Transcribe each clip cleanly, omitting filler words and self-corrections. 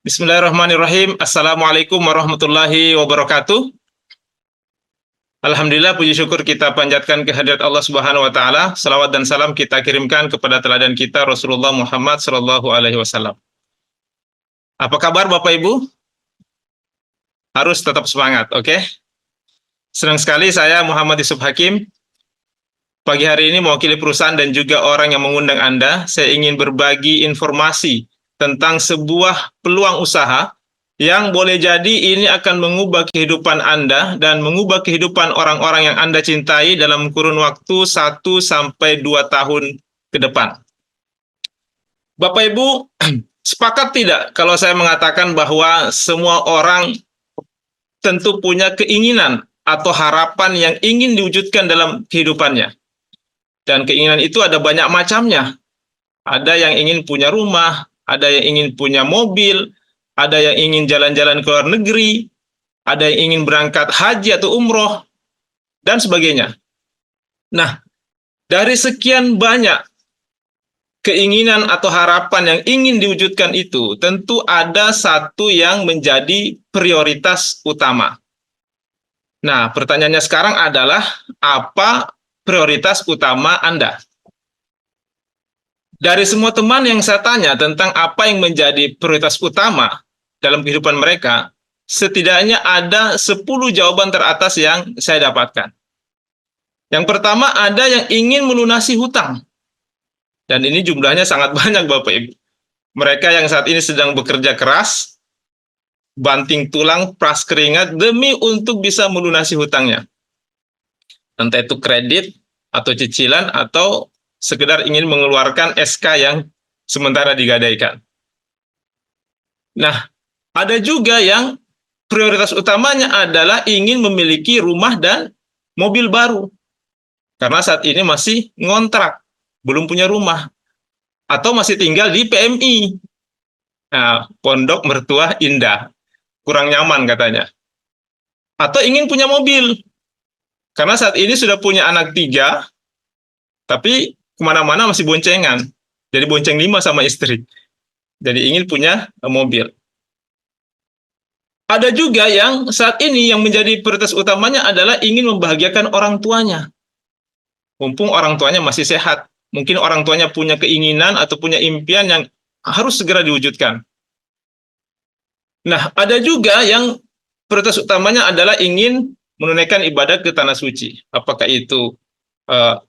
Bismillahirrahmanirrahim. Assalamualaikum warahmatullahi wabarakatuh. Alhamdulillah, puji syukur kita panjatkan kehadirat Allah Subhanahu wa taala. Salawat dan salam kita kirimkan kepada teladan kita Rasulullah Muhammad sallallahu alaihi wasallam. Apa kabar Bapak Ibu? Harus tetap semangat, oke? Senang sekali saya Muhammad Yusuf Hakim. Pagi hari ini mewakili perusahaan dan juga orang yang mengundang Anda, saya ingin berbagi informasi tentang sebuah peluang usaha yang boleh jadi ini akan mengubah kehidupan Anda dan mengubah kehidupan orang-orang yang Anda cintai dalam kurun waktu 1 sampai 2 tahun ke depan. Bapak Ibu, sepakat tidak kalau saya mengatakan bahwa semua orang tentu punya keinginan atau harapan yang ingin diwujudkan dalam kehidupannya. Dan keinginan itu ada banyak macamnya. Ada yang ingin punya rumah, ada yang ingin punya mobil, ada yang ingin jalan-jalan ke luar negeri, ada yang ingin berangkat haji atau umroh, dan sebagainya. Nah, dari sekian banyak keinginan atau harapan yang ingin diwujudkan itu, tentu ada satu yang menjadi prioritas utama. Nah, pertanyaannya sekarang adalah, apa prioritas utama Anda? Dari semua teman yang saya tanya tentang apa yang menjadi prioritas utama dalam kehidupan mereka, setidaknya ada 10 jawaban teratas yang saya dapatkan. Yang pertama, ada yang ingin melunasi hutang. Dan ini jumlahnya sangat banyak Bapak Ibu. Mereka yang saat ini sedang bekerja keras, banting tulang, peras keringat, demi untuk bisa melunasi hutangnya. Entah itu kredit, atau cicilan, atau sekedar ingin mengeluarkan SK yang sementara digadaikan. Nah, ada juga yang prioritas utamanya adalah ingin memiliki rumah dan mobil baru. Karena saat ini masih ngontrak, belum punya rumah. Atau masih tinggal di PMI. Nah, Pondok Mertua Indah. Kurang nyaman katanya. Atau ingin punya mobil. Karena saat ini sudah punya anak 3, tapi kemana-mana masih boncengan. Jadi bonceng 5 sama istri. Jadi ingin punya mobil. Ada juga yang saat ini yang menjadi prioritas utamanya adalah ingin membahagiakan orang tuanya. Mumpung orang tuanya masih sehat. Mungkin orang tuanya punya keinginan atau punya impian yang harus segera diwujudkan. Nah, ada juga yang prioritas utamanya adalah ingin menunaikan ibadah ke tanah suci. Apakah itu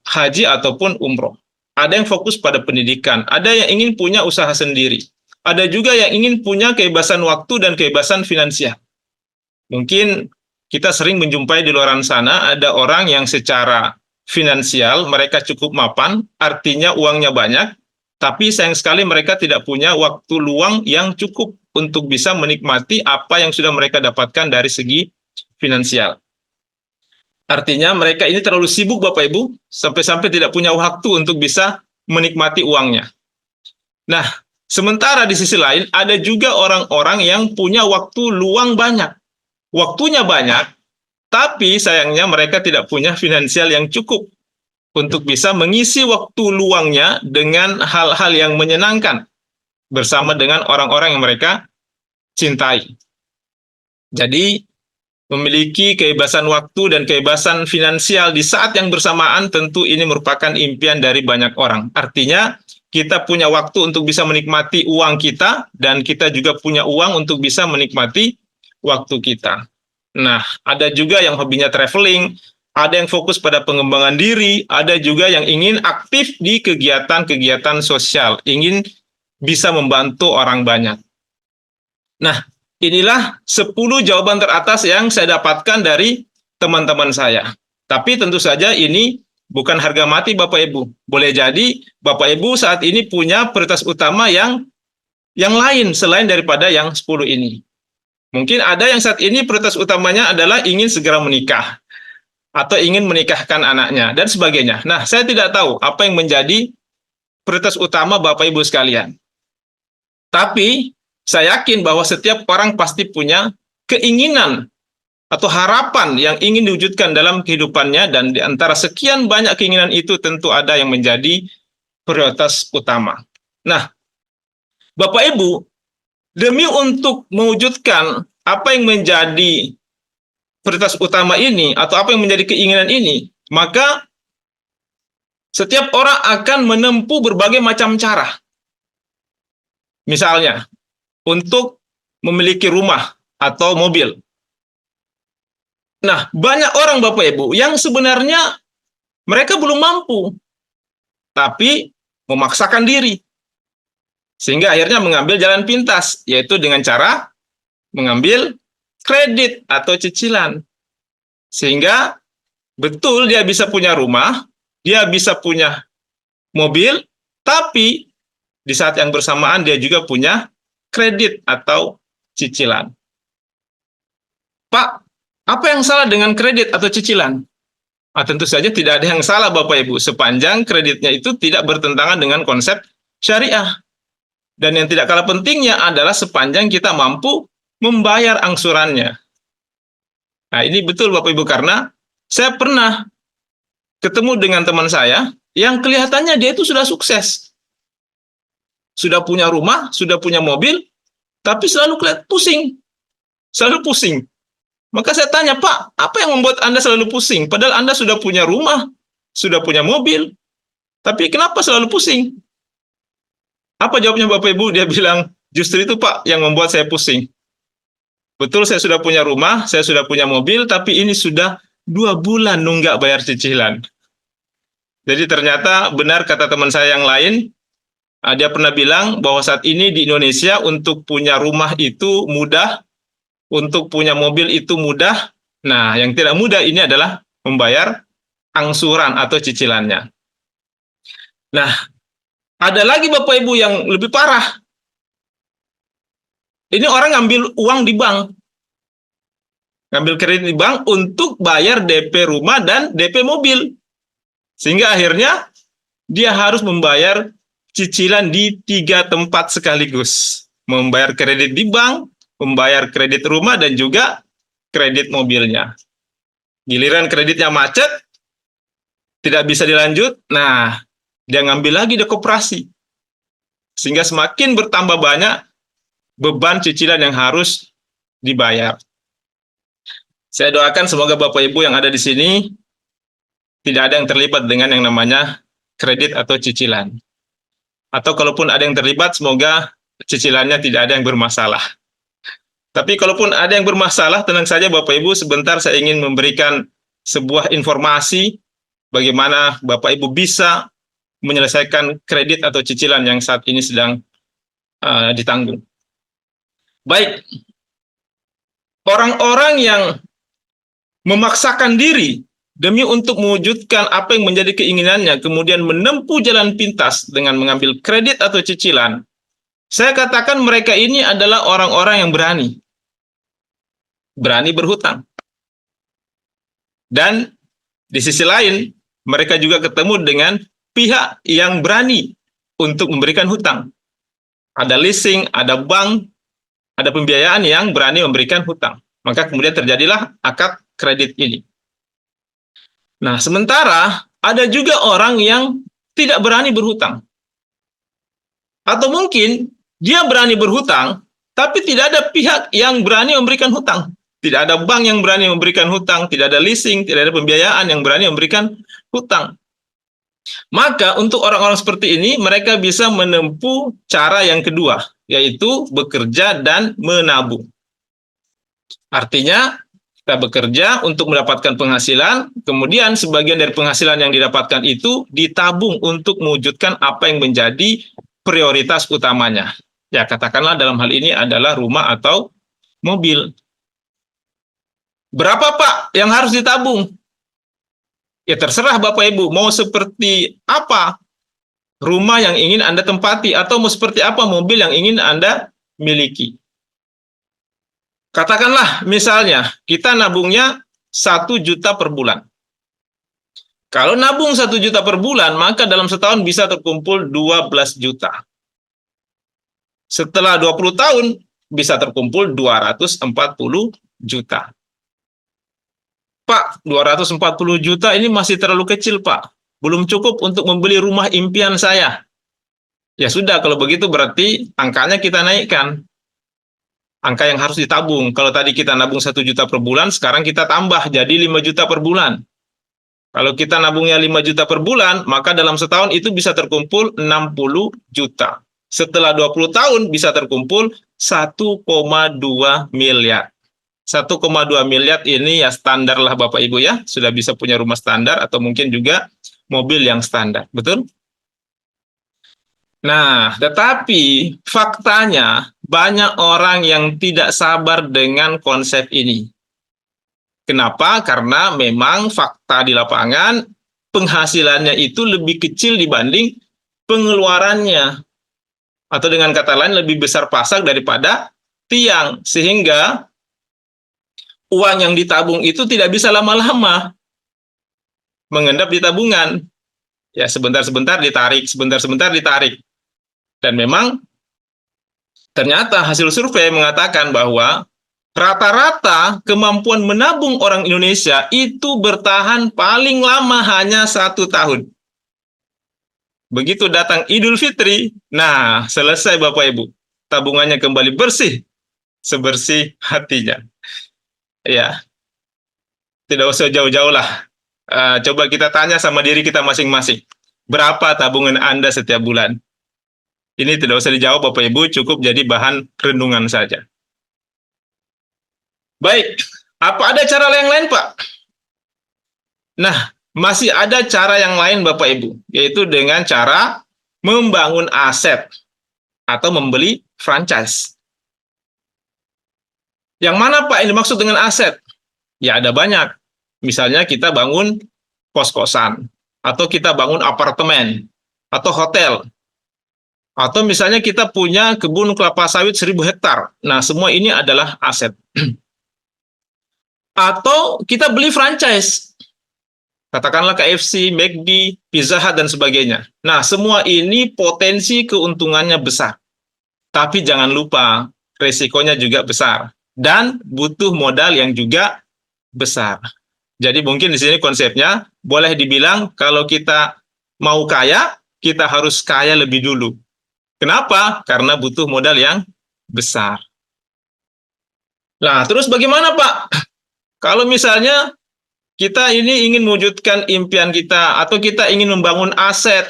haji ataupun umroh. Ada yang fokus pada pendidikan. Ada yang ingin punya usaha sendiri. Ada juga yang ingin punya kebebasan waktu dan kebebasan finansial. Mungkin kita sering menjumpai di luar sana ada orang yang secara finansial mereka cukup mapan, artinya uangnya banyak, tapi sayang sekali mereka tidak punya waktu luang yang cukup untuk bisa menikmati apa yang sudah mereka dapatkan dari segi finansial. Artinya mereka ini terlalu sibuk Bapak Ibu, sampai-sampai tidak punya waktu untuk bisa menikmati uangnya. Nah, sementara di sisi lain, ada juga orang-orang yang punya waktu luang banyak. Waktunya banyak, tapi sayangnya mereka tidak punya finansial yang cukup untuk bisa mengisi waktu luangnya dengan hal-hal yang menyenangkan bersama dengan orang-orang yang mereka cintai. Jadi, memiliki kebebasan waktu dan kebebasan finansial di saat yang bersamaan tentu ini merupakan impian dari banyak orang. Artinya, kita punya waktu untuk bisa menikmati uang kita, dan kita juga punya uang untuk bisa menikmati waktu kita. Nah, ada juga yang hobinya traveling, ada yang fokus pada pengembangan diri, ada juga yang ingin aktif di kegiatan-kegiatan sosial, ingin bisa membantu orang banyak. Nah, inilah 10 jawaban teratas yang saya dapatkan dari teman-teman saya. Tapi tentu saja ini bukan harga mati Bapak Ibu. Boleh jadi Bapak Ibu saat ini punya prioritas utama yang lain selain daripada yang 10 ini. Mungkin ada yang saat ini prioritas utamanya adalah ingin segera menikah, atau ingin menikahkan anaknya, dan sebagainya. Nah, saya tidak tahu apa yang menjadi prioritas utama Bapak Ibu sekalian. Tapi, saya yakin bahwa setiap orang pasti punya keinginan atau harapan yang ingin diwujudkan dalam kehidupannya, dan di antara sekian banyak keinginan itu tentu ada yang menjadi prioritas utama. Nah, Bapak Ibu, Demi untuk mewujudkan apa yang menjadi prioritas utama ini, atau apa yang menjadi keinginan ini, maka setiap orang akan menempuh berbagai macam cara. Misalnya, untuk memiliki rumah atau mobil. Nah, banyak orang Bapak Ibu yang sebenarnya mereka belum mampu, tapi memaksakan diri. Sehingga akhirnya mengambil jalan pintas, yaitu dengan cara mengambil kredit atau cicilan. Sehingga betul dia bisa punya rumah, dia bisa punya mobil, tapi di saat yang bersamaan dia juga punya kredit atau cicilan. Pak, apa yang salah dengan kredit atau cicilan? Tentu saja tidak ada yang salah Bapak Ibu, sepanjang kreditnya itu tidak bertentangan dengan konsep syariah. Dan yang tidak kalah pentingnya adalah sepanjang kita mampu membayar angsurannya. Nah, ini betul Bapak Ibu, karena saya pernah ketemu dengan teman saya yang kelihatannya dia itu sudah sukses. Sudah punya rumah, sudah punya mobil, tapi selalu kelihatan pusing. Selalu pusing. Maka saya tanya, Pak, apa yang membuat Anda selalu pusing? Padahal Anda sudah punya rumah, sudah punya mobil, tapi kenapa selalu pusing? Apa jawabnya Bapak Ibu? Dia bilang, justru itu Pak yang membuat saya pusing. Betul, saya sudah punya rumah, saya sudah punya mobil, tapi ini sudah 2 bulan nunggak bayar cicilan. Jadi ternyata benar kata teman saya yang lain, dia pernah bilang bahwa saat ini di Indonesia untuk punya rumah itu mudah, untuk punya mobil itu mudah. Nah, yang tidak mudah ini adalah membayar angsuran atau cicilannya. Nah, ada lagi Bapak Ibu yang lebih parah. Ini orang ngambil uang di bank. Ngambil kredit di bank untuk bayar DP rumah dan DP mobil. Sehingga akhirnya dia harus membayar cicilan di 3 tempat sekaligus. Membayar kredit di bank, membayar kredit rumah, dan juga kredit mobilnya. Giliran kreditnya macet, tidak bisa dilanjut, nah dia ngambil lagi di koperasi. Sehingga semakin bertambah banyak beban cicilan yang harus dibayar. Saya doakan semoga Bapak Ibu yang ada di sini tidak ada yang terlibat dengan yang namanya kredit atau cicilan. Atau kalaupun ada yang terlibat, semoga cicilannya tidak ada yang bermasalah. Tapi kalaupun ada yang bermasalah, tenang saja Bapak Ibu, sebentar saya ingin memberikan sebuah informasi bagaimana Bapak Ibu bisa menyelesaikan kredit atau cicilan yang saat ini sedang ditanggung. Baik, orang-orang yang memaksakan diri demi untuk mewujudkan apa yang menjadi keinginannya, kemudian menempuh jalan pintas dengan mengambil kredit atau cicilan, saya katakan mereka ini adalah orang-orang yang berani berhutang. Dan di sisi lain, mereka juga ketemu dengan pihak yang berani untuk memberikan hutang. Ada leasing, ada bank, ada pembiayaan yang berani memberikan hutang. Maka kemudian terjadilah akad kredit ini. Nah, sementara ada juga orang yang tidak berani berhutang. Atau mungkin dia berani berhutang, tapi tidak ada pihak yang berani memberikan hutang. Tidak ada bank yang berani memberikan hutang, tidak ada leasing, tidak ada pembiayaan yang berani memberikan hutang. Maka untuk orang-orang seperti ini, mereka bisa menempuh cara yang kedua, yaitu bekerja dan menabung. Artinya, kita bekerja untuk mendapatkan penghasilan, kemudian sebagian dari penghasilan yang didapatkan itu ditabung untuk mewujudkan apa yang menjadi prioritas utamanya. Ya, katakanlah dalam hal ini adalah rumah atau mobil. Berapa Pak yang harus ditabung? Ya terserah Bapak Ibu, mau seperti apa rumah yang ingin Anda tempati, atau mau seperti apa mobil yang ingin Anda miliki. Katakanlah misalnya kita nabungnya 1 juta per bulan. Kalau nabung 1 juta per bulan, maka dalam setahun bisa terkumpul 12 juta. Setelah 20 tahun, bisa terkumpul 240 juta. Pak, 240 juta ini masih terlalu kecil, Pak. Belum cukup untuk membeli rumah impian saya. Ya sudah, kalau begitu berarti angkanya kita naikkan. angka yang harus ditabung. Kalau tadi kita nabung 1 juta per bulan, sekarang kita tambah jadi 5 juta per bulan. Kalau kita nabungnya 5 juta per bulan, maka dalam setahun itu bisa terkumpul 60 juta. Setelah 20 tahun bisa terkumpul 1,2 miliar. 1,2 miliar ini ya standar lah Bapak Ibu ya. Sudah bisa punya rumah standar atau mungkin juga mobil yang standar. Betul? Nah, tetapi faktanya banyak orang yang tidak sabar dengan konsep ini. Kenapa? Karena memang fakta di lapangan penghasilannya itu lebih kecil dibanding pengeluarannya. Atau dengan kata lain lebih besar pasak daripada tiang. Sehingga uang yang ditabung itu tidak bisa lama-lama mengendap di tabungan. Ya, sebentar-sebentar ditarik, sebentar-sebentar ditarik. Dan memang ternyata hasil survei mengatakan bahwa rata-rata kemampuan menabung orang Indonesia itu bertahan paling lama hanya 1 tahun. Begitu datang Idul Fitri, nah selesai Bapak Ibu. Tabungannya kembali bersih, sebersih hatinya. Ya, tidak usah jauh-jauh lah. Coba kita tanya sama diri kita masing-masing. Berapa tabungan Anda setiap bulan? Ini tidak usah dijawab Bapak Ibu, cukup jadi bahan renungan saja. Baik, apa ada cara yang lain Pak? Nah, masih ada cara yang lain Bapak Ibu, yaitu dengan cara membangun aset atau membeli franchise. Yang mana Pak yang dimaksud dengan aset? Ya ada banyak. Misalnya kita bangun kos-kosan, atau kita bangun apartemen, atau hotel. Atau misalnya kita punya kebun kelapa sawit 1000 hektar. Nah, semua ini adalah aset. Atau kita beli franchise. Katakanlah KFC, McD, Pizza Hut, dan sebagainya. Nah, semua ini potensi keuntungannya besar. Tapi jangan lupa, resikonya juga besar. Dan butuh modal yang juga besar. Jadi mungkin di sini konsepnya, boleh dibilang kalau kita mau kaya, kita harus kaya lebih dulu. Kenapa? Karena butuh modal yang besar. Nah, terus bagaimana Pak? Kalau misalnya kita ini ingin mewujudkan impian kita, atau kita ingin membangun aset,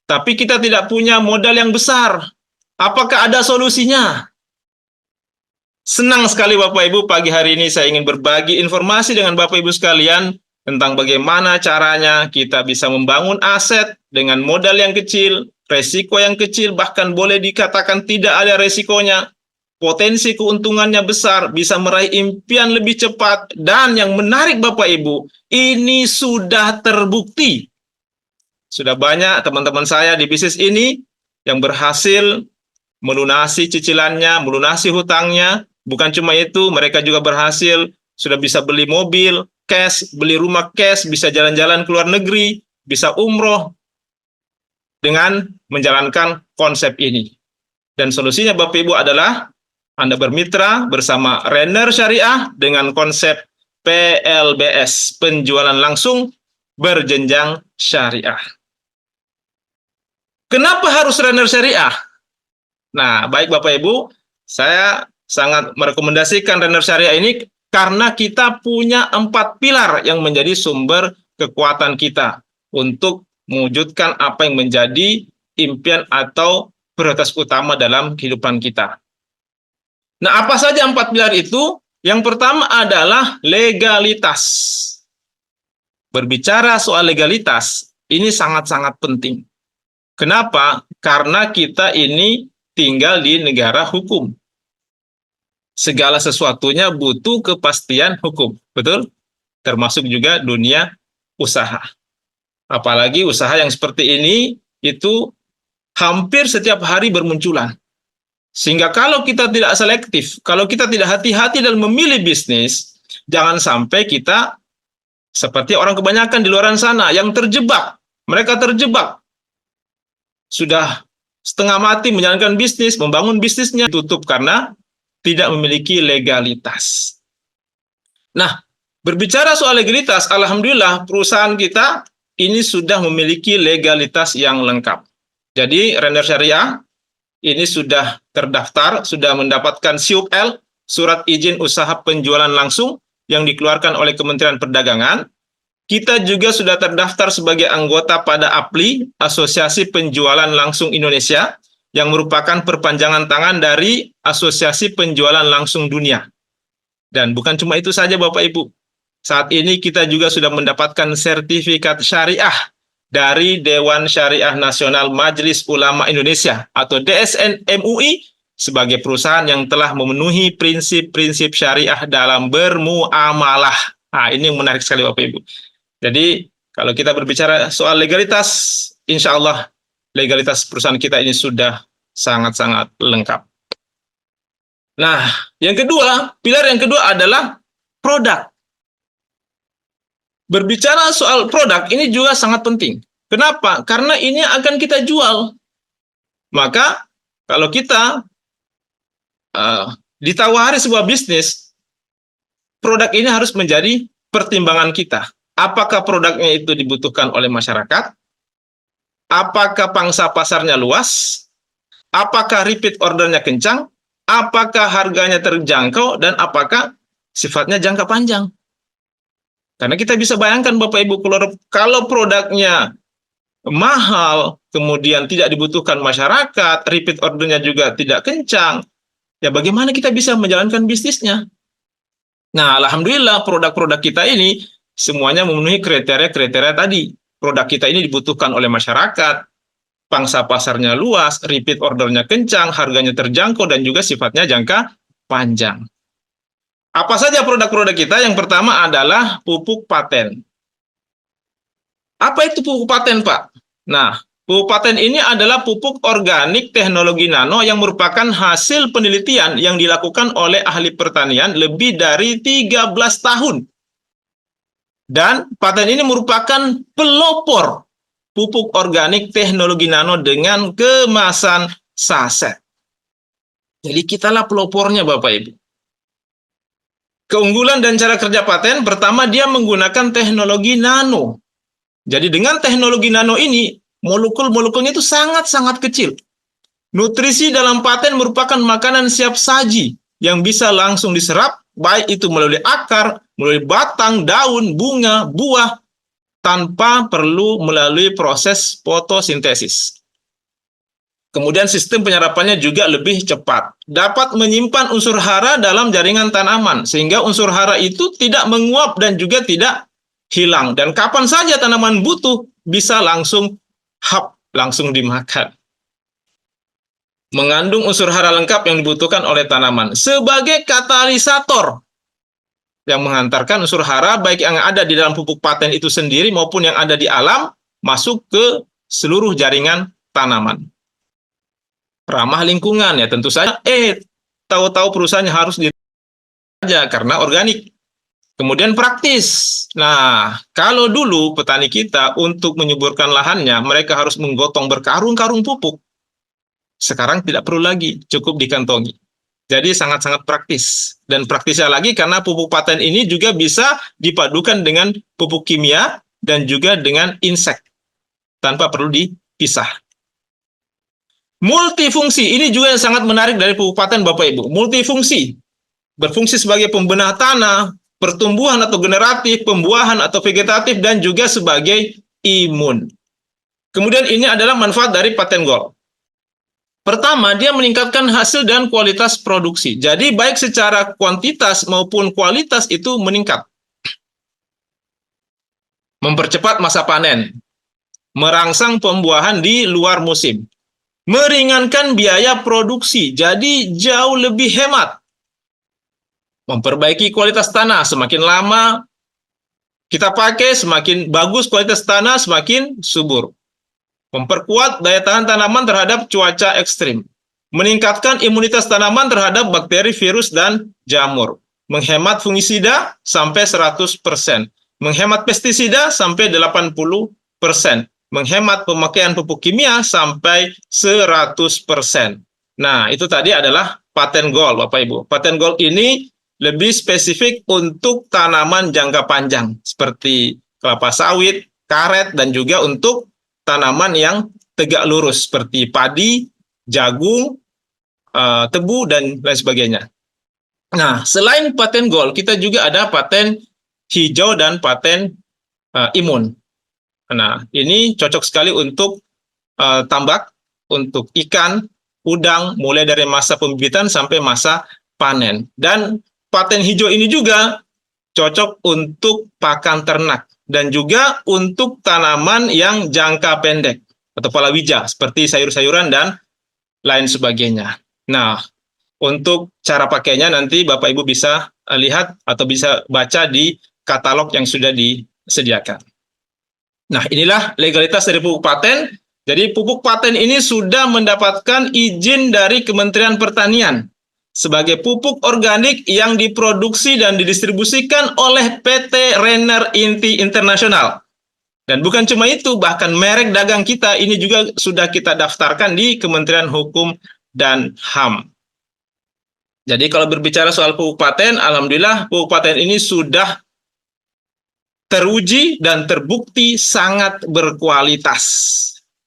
tapi kita tidak punya modal yang besar. Apakah ada solusinya? Senang sekali Bapak Ibu, pagi hari ini saya ingin berbagi informasi dengan Bapak Ibu sekalian tentang bagaimana caranya kita bisa membangun aset dengan modal yang kecil, resiko yang kecil, bahkan boleh dikatakan tidak ada resikonya. Potensi keuntungannya besar, bisa meraih impian lebih cepat, dan yang menarik Bapak Ibu, ini sudah terbukti. Sudah banyak teman-teman saya di bisnis ini yang berhasil melunasi cicilannya, melunasi hutangnya. Bukan cuma itu, mereka juga berhasil, sudah bisa beli mobil, cash, beli rumah cash, bisa jalan-jalan ke luar negeri, bisa umroh, dengan menjalankan konsep ini. Dan solusinya Bapak Ibu adalah Anda bermitra bersama Renner Syariah dengan konsep PLBS, penjualan langsung berjenjang syariah. Kenapa harus Renner Syariah? Nah, baik Bapak Ibu, saya sangat merekomendasikan Renner Syariah ini karena kita punya 4 pilar yang menjadi sumber kekuatan kita untuk mewujudkan apa yang menjadi impian atau prioritas utama dalam kehidupan kita. Nah, apa saja 4 pilar itu? Yang pertama adalah legalitas. Berbicara soal legalitas, ini sangat-sangat penting. Kenapa? Karena kita ini tinggal di negara hukum. Segala sesuatunya butuh kepastian hukum, betul? Termasuk juga dunia usaha. Apalagi usaha yang seperti ini, itu hampir setiap hari bermunculan. Sehingga kalau kita tidak selektif, kalau kita tidak hati-hati dalam memilih bisnis, jangan sampai kita seperti orang kebanyakan di luar sana yang terjebak. Mereka terjebak. Sudah setengah mati menjalankan bisnis, membangun bisnisnya, tutup karena tidak memiliki legalitas. Nah, berbicara soal legalitas, alhamdulillah perusahaan kita ini sudah memiliki legalitas yang lengkap. Jadi, Renner Syariah ini sudah terdaftar, sudah mendapatkan SIUP-L, surat izin usaha penjualan langsung yang dikeluarkan oleh Kementerian Perdagangan. Kita juga sudah terdaftar sebagai anggota pada APLI, Asosiasi Penjualan Langsung Indonesia, yang merupakan perpanjangan tangan dari Asosiasi Penjualan Langsung Dunia. Dan bukan cuma itu saja Bapak Ibu. Saat ini kita juga sudah mendapatkan sertifikat syariah dari Dewan Syariah Nasional Majelis Ulama Indonesia atau DSN MUI sebagai perusahaan yang telah memenuhi prinsip-prinsip syariah dalam bermuamalah. Nah, ini yang menarik sekali Bapak Ibu. Jadi, kalau kita berbicara soal legalitas, insya Allah legalitas perusahaan kita ini sudah sangat-sangat lengkap. Nah, yang kedua, pilar yang kedua adalah produk. Berbicara soal produk, ini juga sangat penting. Kenapa? Karena ini akan kita jual. Maka, kalau kita ditawari sebuah bisnis, produk ini harus menjadi pertimbangan kita. Apakah produknya itu dibutuhkan oleh masyarakat? Apakah pangsa pasarnya luas? Apakah repeat ordernya kencang? Apakah harganya terjangkau? Dan apakah sifatnya jangka panjang? Karena kita bisa bayangkan Bapak Ibu, kalau produknya mahal, kemudian tidak dibutuhkan masyarakat, repeat ordernya juga tidak kencang, ya bagaimana kita bisa menjalankan bisnisnya? Nah, alhamdulillah produk-produk kita ini semuanya memenuhi kriteria-kriteria tadi. Produk kita ini dibutuhkan oleh masyarakat, pangsa pasarnya luas, repeat ordernya kencang, harganya terjangkau, dan juga sifatnya jangka panjang. Apa saja produk-produk kita? Yang pertama adalah pupuk paten. Apa itu pupuk paten, Pak? Nah, pupuk paten ini adalah pupuk organik teknologi nano yang merupakan hasil penelitian yang dilakukan oleh ahli pertanian lebih dari 13 tahun. Dan paten ini merupakan pelopor pupuk organik teknologi nano dengan kemasan saset. Jadi kitalah pelopornya Bapak Ibu. Keunggulan dan cara kerja paten, pertama dia menggunakan teknologi nano. Jadi dengan teknologi nano ini, molekul-molekulnya itu sangat-sangat kecil. Nutrisi dalam paten merupakan makanan siap saji yang bisa langsung diserap, baik itu melalui akar, melalui batang, daun, bunga, buah, tanpa perlu melalui proses fotosintesis. Kemudian sistem penyerapannya juga lebih cepat. Dapat menyimpan unsur hara dalam jaringan tanaman, sehingga unsur hara itu tidak menguap dan juga tidak hilang. Dan kapan saja tanaman butuh, bisa langsung langsung dimakan. Mengandung unsur hara lengkap yang dibutuhkan oleh tanaman. Sebagai katalisator yang mengantarkan unsur hara, baik yang ada di dalam pupuk paten itu sendiri maupun yang ada di alam, masuk ke seluruh jaringan tanaman. Ramah lingkungan ya tentu saja. Tahu-tahu perusahaannya harus saja karena organik. Kemudian praktis. Nah, kalau dulu petani kita untuk menyuburkan lahannya, mereka harus menggotong berkarung-karung pupuk. Sekarang tidak perlu lagi, cukup dikantongi. Jadi sangat-sangat praktis. Dan praktisnya lagi karena pupuk paten ini juga bisa dipadukan dengan pupuk kimia dan juga dengan insek. Tanpa perlu dipisah. Multifungsi, ini juga yang sangat menarik dari pupuk paten Bapak Ibu. Multifungsi, berfungsi sebagai pembenah tanah, pertumbuhan atau generatif, pembuahan atau vegetatif, dan juga sebagai imun. Kemudian ini adalah manfaat dari paten gold. Pertama, dia meningkatkan hasil dan kualitas produksi. Jadi baik secara kuantitas maupun kualitas itu meningkat. Mempercepat masa panen. Merangsang pembuahan di luar musim. Meringankan biaya produksi, jadi jauh lebih hemat. Memperbaiki kualitas tanah, semakin lama kita pakai, semakin bagus kualitas tanah, semakin subur. Memperkuat daya tahan tanaman terhadap cuaca ekstrim. Meningkatkan imunitas tanaman terhadap bakteri, virus, dan jamur. Menghemat fungisida sampai 100%. Menghemat pestisida sampai 80%. Menghemat pemakaian pupuk kimia sampai 100%. Nah, itu tadi adalah paten gold, Bapak Ibu. Paten gold ini lebih spesifik untuk tanaman jangka panjang, seperti kelapa sawit, karet, dan juga untuk tanaman yang tegak lurus seperti padi, jagung, tebu, dan lain sebagainya. Nah, selain paten gold, kita juga ada paten hijau dan paten imun. Nah, ini cocok sekali untuk tambak, untuk ikan, udang, mulai dari masa pembibitan sampai masa panen. Dan paten hijau ini juga cocok untuk pakan ternak dan juga untuk tanaman yang jangka pendek atau palawija seperti sayur-sayuran dan lain sebagainya. Nah, untuk cara pakainya nanti Bapak Ibu bisa lihat atau bisa baca di katalog yang sudah disediakan. Nah, inilah legalitas dari pupuk paten. Jadi pupuk paten ini sudah mendapatkan izin dari Kementerian Pertanian sebagai pupuk organik yang diproduksi dan didistribusikan oleh PT Renner Inti Internasional. Dan bukan cuma itu, bahkan merek dagang kita ini juga sudah kita daftarkan di Kementerian Hukum dan HAM. Jadi kalau berbicara soal pupuk paten, alhamdulillah pupuk paten ini sudah teruji dan terbukti sangat berkualitas.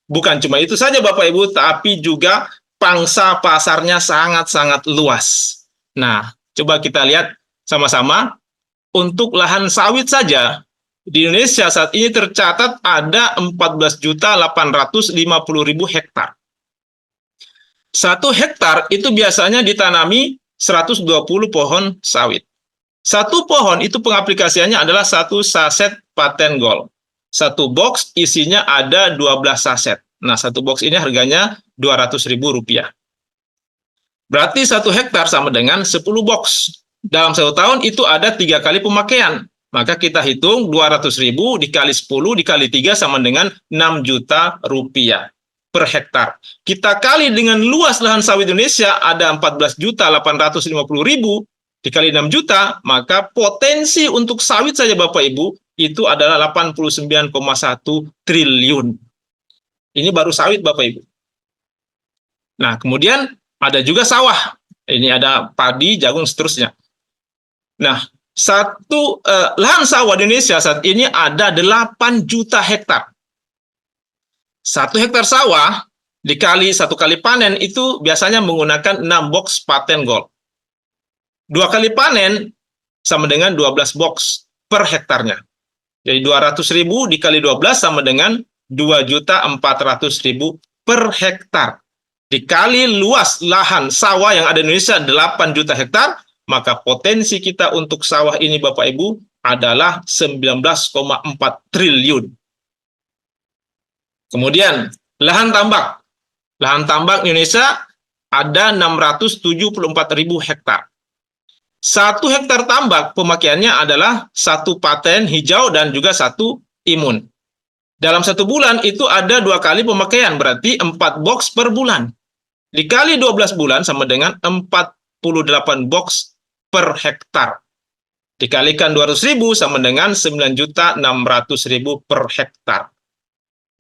Bukan cuma itu saja Bapak Ibu, tapi juga pangsa pasarnya sangat-sangat luas. Nah, coba kita lihat sama-sama. Untuk lahan sawit saja, di Indonesia saat ini tercatat ada 14.850.000 hektar. 1 hektar itu biasanya ditanami 120 pohon sawit. 1 pohon itu pengaplikasiannya adalah 1 saset paten gold. 1 box isinya ada 12 saset. Nah, 1 box ini harganya Rp200.000. Berarti 1 hektar sama dengan 10 box. Dalam 1 tahun itu ada 3 kali pemakaian. Maka kita hitung 200.000 dikali 10 dikali 3 sama dengan Rp6 juta per hektar. Kita kali dengan luas lahan sawit Indonesia ada 14.850.000 dikali 6 juta, maka potensi untuk sawit saja Bapak Ibu itu adalah 89,1 triliun. Ini baru sawit Bapak Ibu. Nah, kemudian ada juga sawah. Ini ada padi, jagung, seterusnya. Nah, lahan sawah di Indonesia saat ini ada 8 juta hektar. 1 hektar sawah dikali 1 kali panen itu biasanya menggunakan 6 box paten gold. 2 kali panen sama dengan 12 box per hektarnya. Jadi 200.000 dikali 12 sama dengan 2.400.000 per hektar. Dikali luas lahan sawah yang ada di Indonesia 8 juta hektar, maka potensi kita untuk sawah ini Bapak Ibu adalah 19,4 triliun. Kemudian lahan tambak. Lahan tambak Indonesia ada 674.000 hektar. 1 hektar tambak pemakaiannya adalah 1 paten hijau dan juga 1 imun. Dalam 1 bulan itu ada 2 kali pemakaian, berarti 4 box per bulan. Dikali 12 bulan sama dengan 48 box per hektar. Dikalikan 200.000 sama dengan 9.600.000 per hektar.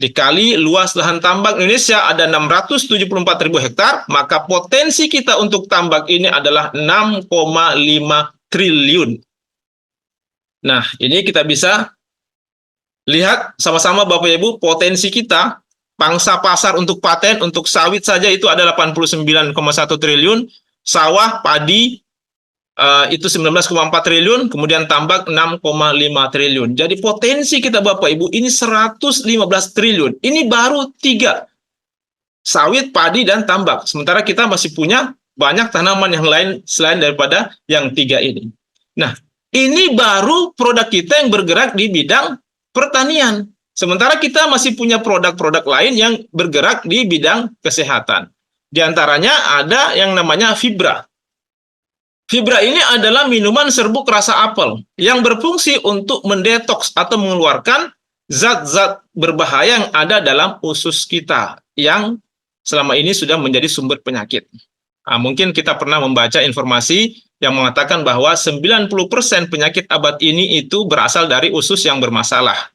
Dikali luas lahan tambak Indonesia ada 674.000 hektar, maka potensi kita untuk tambak ini adalah 6,5 triliun. Nah, ini kita bisa lihat sama-sama Bapak Ibu, potensi kita, pangsa pasar untuk paten, untuk sawit saja itu ada 89,1 triliun, sawah, padi, itu 19,4 triliun, kemudian tambak 6,5 triliun. Jadi potensi kita Bapak Ibu ini 115 triliun. Ini baru 3. Sawit, padi, dan tambak. Sementara kita masih punya banyak tanaman yang lain selain daripada yang 3 ini. Nah, ini baru produk kita yang bergerak di bidang pertanian. Sementara kita masih punya produk-produk lain yang bergerak di bidang kesehatan. Di antaranya ada yang namanya Fibra. Fibra ini adalah minuman serbuk rasa apel yang berfungsi untuk mendetoks atau mengeluarkan zat-zat berbahaya yang ada dalam usus kita yang selama ini sudah menjadi sumber penyakit. Nah, mungkin kita pernah membaca informasi yang mengatakan bahwa 90% penyakit abad ini itu berasal dari usus yang bermasalah.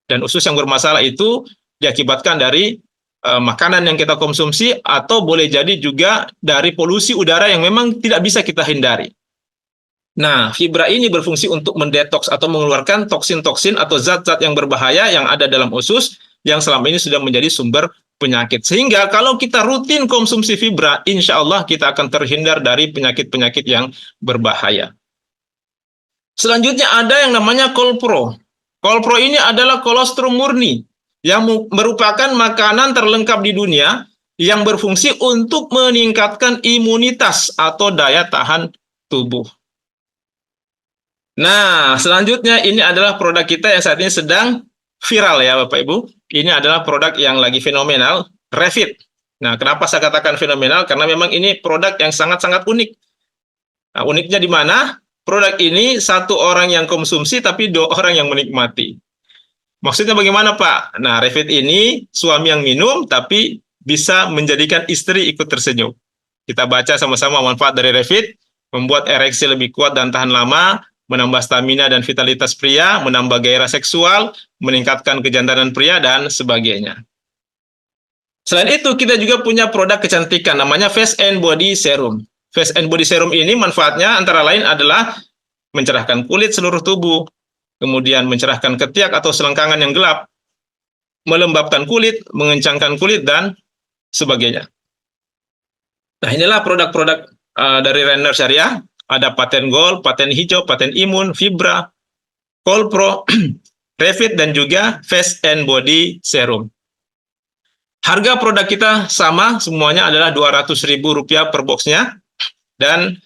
Dan usus yang bermasalah itu diakibatkan dari makanan yang kita konsumsi atau boleh jadi juga dari polusi udara yang memang tidak bisa kita hindari. Nah, fibra ini berfungsi untuk mendetoks atau mengeluarkan toksin-toksin atau zat-zat yang berbahaya yang ada dalam usus yang selama ini sudah menjadi sumber penyakit. Sehingga kalau kita rutin konsumsi fibra, insya Allah kita akan terhindar dari penyakit-penyakit yang berbahaya. Selanjutnya ada yang namanya kolpro. Kolpro ini adalah kolostrum murni yang merupakan makanan terlengkap di dunia yang berfungsi untuk meningkatkan imunitas atau daya tahan tubuh. Nah, selanjutnya ini adalah produk kita yang saat ini sedang viral ya Bapak Ibu. Ini adalah produk yang lagi fenomenal, Revit. Nah, kenapa saya katakan fenomenal? Karena memang ini produk yang sangat-sangat unik. Nah, uniknya di mana? Produk ini satu orang yang konsumsi tapi 2 orang yang menikmati. Maksudnya bagaimana Pak? Nah, Revit ini suami yang minum tapi bisa menjadikan istri ikut tersenyum. Kita baca sama-sama manfaat dari Revit, membuat ereksi lebih kuat dan tahan lama, menambah stamina dan vitalitas pria, menambah gairah seksual, meningkatkan kejantanan pria, dan sebagainya. Selain itu, kita juga punya produk kecantikan, namanya Face and Body Serum. Face and Body Serum ini manfaatnya antara lain adalah mencerahkan kulit seluruh tubuh, kemudian mencerahkan ketiak atau selengkangan yang gelap, melembabkan kulit, mengencangkan kulit, dan sebagainya. Nah, inilah produk-produk dari Renner Syariah. Ada paten gold, paten hijau, paten imun, fibra, kolpro, Revit, dan juga Face and Body Serum. Harga produk kita sama, semuanya adalah Rp200.000 per boxnya. Dan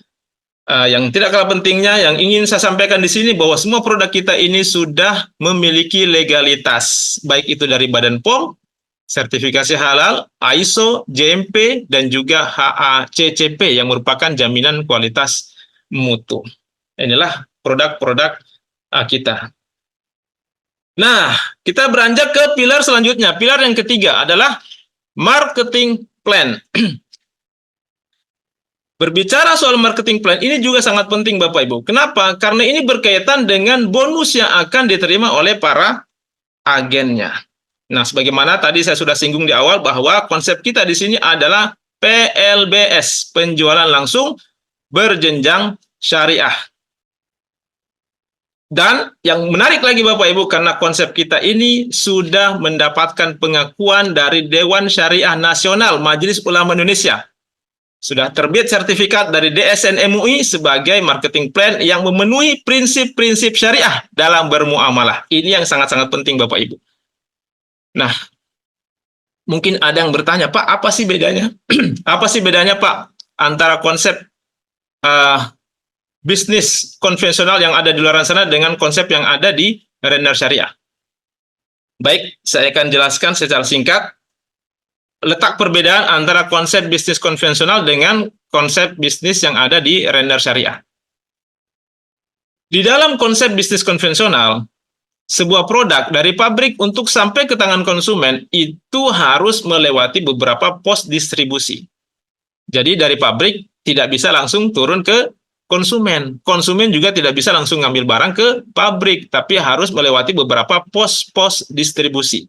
yang tidak kalah pentingnya, yang ingin saya sampaikan di sini, bahwa semua produk kita ini sudah memiliki legalitas, baik itu dari Badan POM, sertifikasi halal, ISO, GMP, dan juga HACCP yang merupakan jaminan kualitas mutu. Inilah produk-produk kita. Nah, kita beranjak ke pilar selanjutnya. Pilar yang ketiga adalah marketing plan. Berbicara soal marketing plan, ini juga sangat penting Bapak Ibu. Kenapa? Karena ini berkaitan dengan bonus yang akan diterima oleh para agennya. Nah, sebagaimana tadi saya sudah singgung di awal bahwa konsep kita di sini adalah PLBS, penjualan langsung berjenjang syariah. Dan yang menarik lagi Bapak Ibu, karena konsep kita ini sudah mendapatkan pengakuan dari Dewan Syariah Nasional Majelis Ulama Indonesia. Sudah terbit sertifikat dari DSN MUI sebagai marketing plan yang memenuhi prinsip-prinsip syariah dalam bermuamalah. Ini yang sangat-sangat penting Bapak Ibu. Nah, mungkin ada yang bertanya, Pak, apa sih bedanya? Apa sih bedanya Pak antara konsep bisnis konvensional yang ada di luar sana dengan konsep yang ada di Renner Syariah? Baik, saya akan jelaskan secara singkat letak perbedaan antara konsep bisnis konvensional dengan konsep bisnis yang ada di Renner Syariah. Di dalam konsep bisnis konvensional, sebuah produk dari pabrik untuk sampai ke tangan konsumen itu harus melewati beberapa pos distribusi. Jadi dari pabrik tidak bisa langsung turun ke konsumen. Konsumen juga tidak bisa langsung ngambil barang ke pabrik, tapi harus melewati beberapa pos-pos distribusi.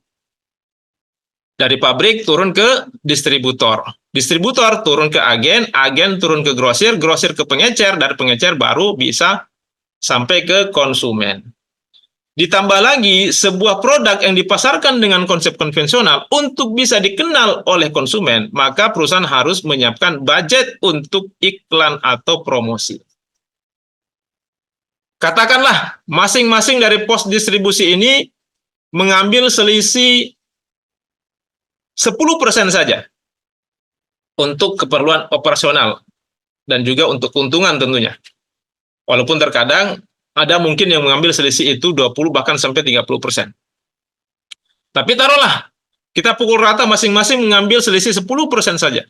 Dari pabrik turun ke distributor. Distributor turun ke agen, agen turun ke grosir, grosir ke pengecer, dari pengecer baru bisa sampai ke konsumen. Ditambah lagi, sebuah produk yang dipasarkan dengan konsep konvensional untuk bisa dikenal oleh konsumen, maka perusahaan harus menyiapkan budget untuk iklan atau promosi. Katakanlah, masing-masing dari pos distribusi ini mengambil selisih 10% saja untuk keperluan operasional dan juga untuk keuntungan tentunya. Walaupun terkadang ada mungkin yang mengambil selisih itu 20 bahkan sampai 30%. Tapi taruhlah, kita pukul rata masing-masing mengambil selisih 10% saja.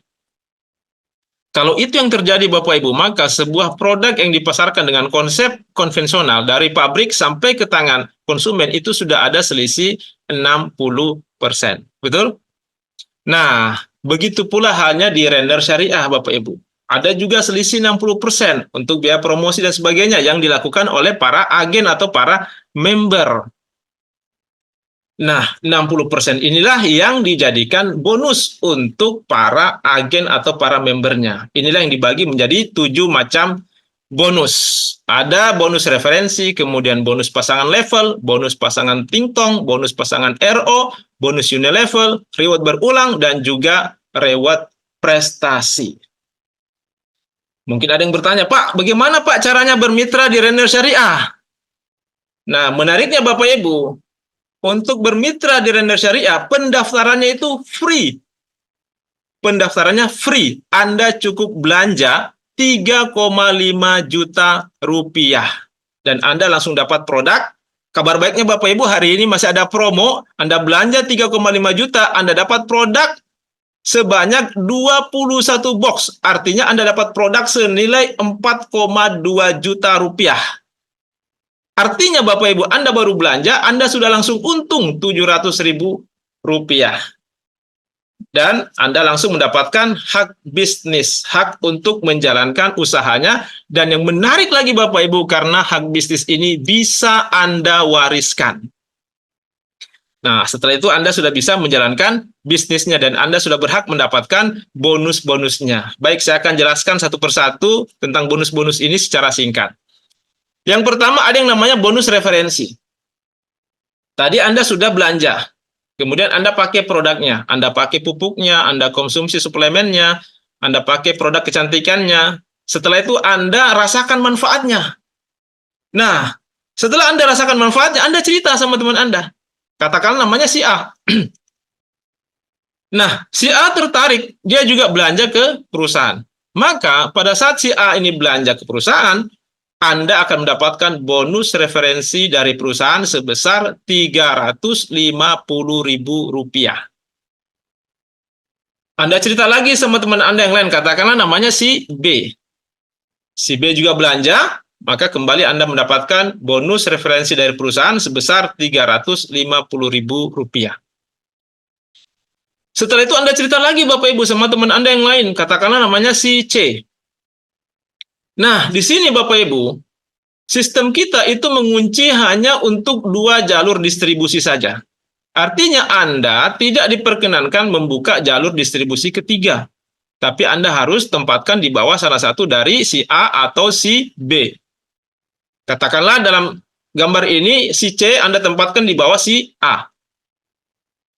Kalau itu yang terjadi Bapak Ibu, maka sebuah produk yang dipasarkan dengan konsep konvensional dari pabrik sampai ke tangan konsumen itu sudah ada selisih 60%. Betul? Nah, begitu pula halnya di Renner Syariah Bapak Ibu. Ada juga selisih 60% untuk biaya promosi dan sebagainya yang dilakukan oleh para agen atau para member. Nah, 60% inilah yang dijadikan bonus untuk para agen atau para membernya. Inilah yang dibagi menjadi 7 macam bonus. Ada bonus referensi, kemudian bonus pasangan level, bonus pasangan tingtong, bonus pasangan RO, bonus unilevel, reward berulang, dan juga reward prestasi. Mungkin ada yang bertanya, Pak, bagaimana Pak caranya bermitra di Render Syariah? Nah, menariknya Bapak Ibu, untuk bermitra di Render Syariah, pendaftarannya itu free. Pendaftarannya free. Anda cukup belanja 3,5 juta rupiah. Dan Anda langsung dapat produk. Kabar baiknya Bapak Ibu, hari ini masih ada promo. Anda belanja 3,5 juta, Anda dapat produk sebanyak 21 box. Artinya Anda dapat produk senilai 4,2 juta rupiah. Artinya Bapak Ibu, Anda baru belanja, Anda sudah langsung untung 700.000 rupiah. Dan Anda langsung mendapatkan hak bisnis, hak untuk menjalankan usahanya. Dan yang menarik lagi Bapak Ibu, karena hak bisnis ini bisa Anda wariskan. Nah, setelah itu Anda sudah bisa menjalankan bisnisnya dan Anda sudah berhak mendapatkan bonus-bonusnya. Baik, saya akan jelaskan satu persatu tentang bonus-bonus ini secara singkat. Yang pertama ada yang namanya bonus referensi. Tadi Anda sudah belanja, kemudian Anda pakai produknya, Anda pakai pupuknya, Anda konsumsi suplemennya, Anda pakai produk kecantikannya. Setelah itu Anda rasakan manfaatnya. Nah, setelah Anda rasakan manfaatnya, Anda cerita sama teman Anda. Katakan namanya si A. Nah, si A tertarik, dia juga belanja ke perusahaan. Maka pada saat si A ini belanja ke perusahaan, Anda akan mendapatkan bonus referensi dari perusahaan sebesar Rp350.000. Anda cerita lagi sama teman Anda yang lain, katakanlah namanya si B. Si B juga belanja, maka kembali Anda mendapatkan bonus referensi dari perusahaan sebesar Rp350.000. Setelah itu Anda cerita lagi Bapak Ibu sama teman Anda yang lain, katakanlah namanya si C. Nah, di sini Bapak Ibu, sistem kita itu mengunci hanya untuk 2 jalur distribusi saja. Artinya Anda tidak diperkenankan membuka jalur distribusi ketiga. Tapi Anda harus tempatkan di bawah salah satu dari si A atau si B. Katakanlah dalam gambar ini si C Anda tempatkan di bawah si A.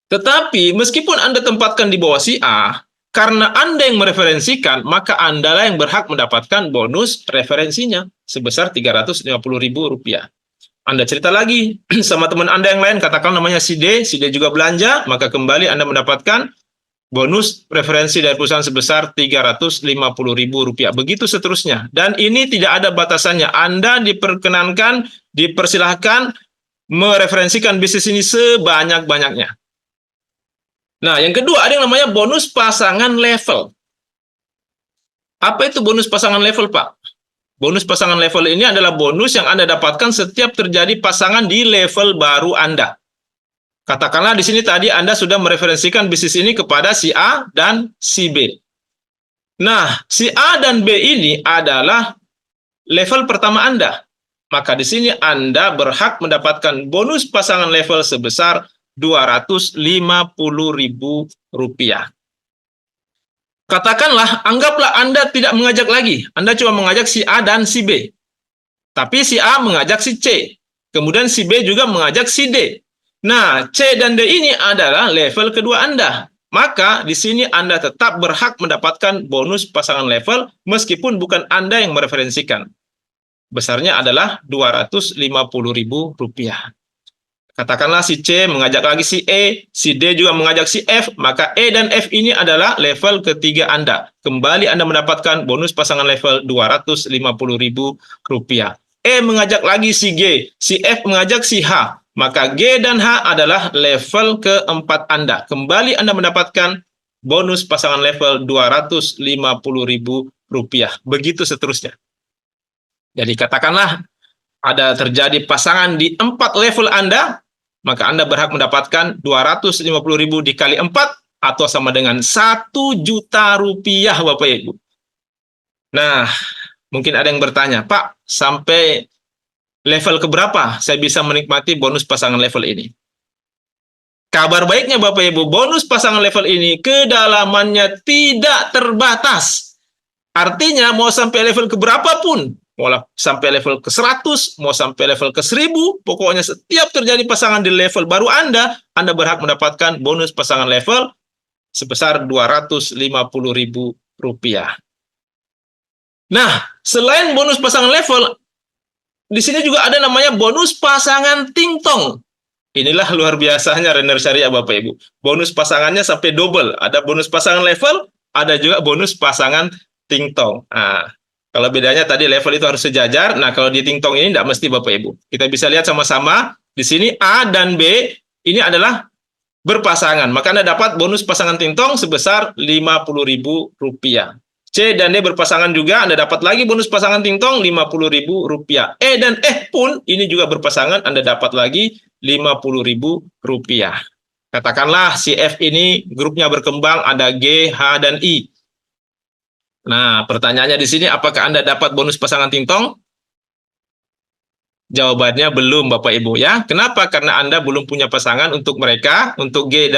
Tetapi meskipun Anda tempatkan di bawah si A, karena Anda yang mereferensikan, maka Anda lah yang berhak mendapatkan bonus referensinya sebesar Rp350.000. Anda cerita lagi sama teman Anda yang lain, katakan namanya si D juga belanja, maka kembali Anda mendapatkan bonus referensi dari perusahaan sebesar Rp350.000. Begitu seterusnya. Dan ini tidak ada batasannya. Anda diperkenankan, dipersilahkan mereferensikan bisnis ini sebanyak-banyaknya. Nah, yang kedua ada yang namanya bonus pasangan level. Apa itu bonus pasangan level, Pak? Bonus pasangan level ini adalah bonus yang Anda dapatkan setiap terjadi pasangan di level baru Anda. Katakanlah di sini tadi Anda sudah mereferensikan bisnis ini kepada si A dan si B. Nah, si A dan B ini adalah level pertama Anda. Maka di sini Anda berhak mendapatkan bonus pasangan level sebesar Rp250.000. Katakanlah, anggaplah Anda tidak mengajak lagi. Anda cuma mengajak si A dan si B. Tapi si A mengajak si C. Kemudian si B juga mengajak si D. Nah, C dan D ini adalah level kedua Anda. Maka di sini Anda tetap berhak mendapatkan bonus pasangan level meskipun bukan Anda yang mereferensikan. Besarnya adalah Rp250.000. Katakanlah si C mengajak lagi si E, si D juga mengajak si F, maka E dan F ini adalah level ketiga Anda. Kembali Anda mendapatkan bonus pasangan level Rp250.000. E mengajak lagi si G, si F mengajak si H, maka G dan H adalah level keempat Anda. Kembali Anda mendapatkan bonus pasangan level Rp250.000. Begitu seterusnya. Jadi katakanlah ada terjadi pasangan di 4 level Anda, maka Anda berhak mendapatkan Rp250.000 dikali 4 atau sama dengan Rp1 juta Bapak Ibu. Nah, mungkin ada yang bertanya, Pak, sampai level keberapa saya bisa menikmati bonus pasangan level ini? Kabar baiknya Bapak Ibu, bonus pasangan level ini kedalamannya tidak terbatas. Artinya mau sampai level keberapa pun, sampai level ke 100, mau sampai level ke 1000, pokoknya setiap terjadi pasangan di level baru Anda berhak mendapatkan bonus pasangan level sebesar Rp250.000. Nah, selain bonus pasangan level, di sini juga ada namanya bonus pasangan tingtong. Inilah luar biasanya Renner Syariah Bapak Ibu. Bonus pasangannya sampai double. Ada bonus pasangan level, ada juga bonus pasangan tingtong. Nah, kalau bedanya tadi level itu harus sejajar. Nah, kalau di tingtong ini tidak mesti Bapak Ibu. Kita bisa lihat sama-sama. Di sini A dan B ini adalah berpasangan. Maka Anda dapat bonus pasangan tingtong sebesar Rp50.000. C dan D berpasangan juga, Anda dapat lagi bonus pasangan tingtong Rp50.000. E dan F pun ini juga berpasangan, Anda dapat lagi Rp50.000. Katakanlah si F ini grupnya berkembang, ada G, H, dan I. Nah, pertanyaannya di sini, apakah Anda dapat bonus pasangan tingtong? Jawabannya belum, Bapak Ibu ya. Kenapa? Karena Anda belum punya pasangan untuk mereka, untuk G,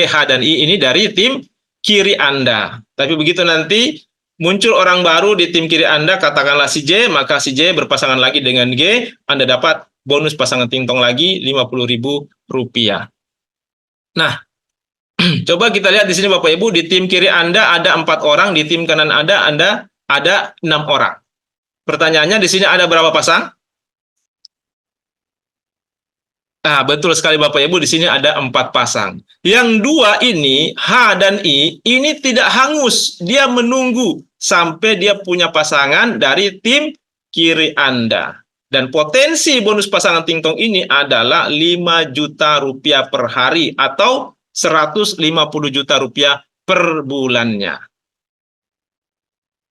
H, dan I ini dari tim kiri Anda. Tapi begitu nanti muncul orang baru di tim kiri Anda, katakanlah si J, maka si J berpasangan lagi dengan G, Anda dapat bonus pasangan tingtong lagi Rp50.000. Nah, coba kita lihat di sini Bapak Ibu, di tim kiri Anda ada 4 orang, di tim kanan Anda ada 6 orang. Pertanyaannya di sini ada berapa pasang? Nah, betul sekali Bapak Ibu, di sini ada 4 pasang. Yang 2 ini, H dan I, ini tidak hangus. Dia menunggu sampai dia punya pasangan dari tim kiri Anda. Dan potensi bonus pasangan tingtong ini adalah Rp5 juta per hari atau Rp150 juta per bulannya.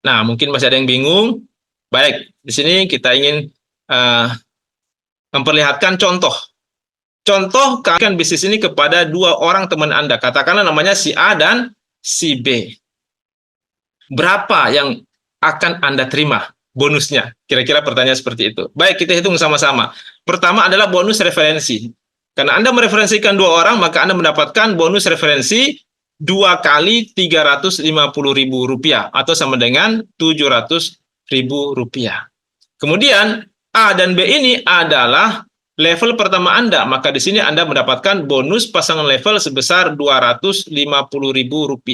Nah, mungkin masih ada yang bingung. Baik, di sini kita ingin memperlihatkan contoh. Contoh kalian bisnis ini kepada 2 orang teman Anda. Katakanlah namanya si A dan si B. Berapa yang akan Anda terima bonusnya? Kira-kira pertanyaan seperti itu. Baik, kita hitung sama-sama. Pertama adalah bonus referensi. Karena Anda mereferensikan 2 orang, maka Anda mendapatkan bonus referensi 2 kali Rp350.000 atau sama dengan Rp700.000. Kemudian A dan B ini adalah level pertama Anda, maka di sini Anda mendapatkan bonus pasangan level sebesar Rp250.000.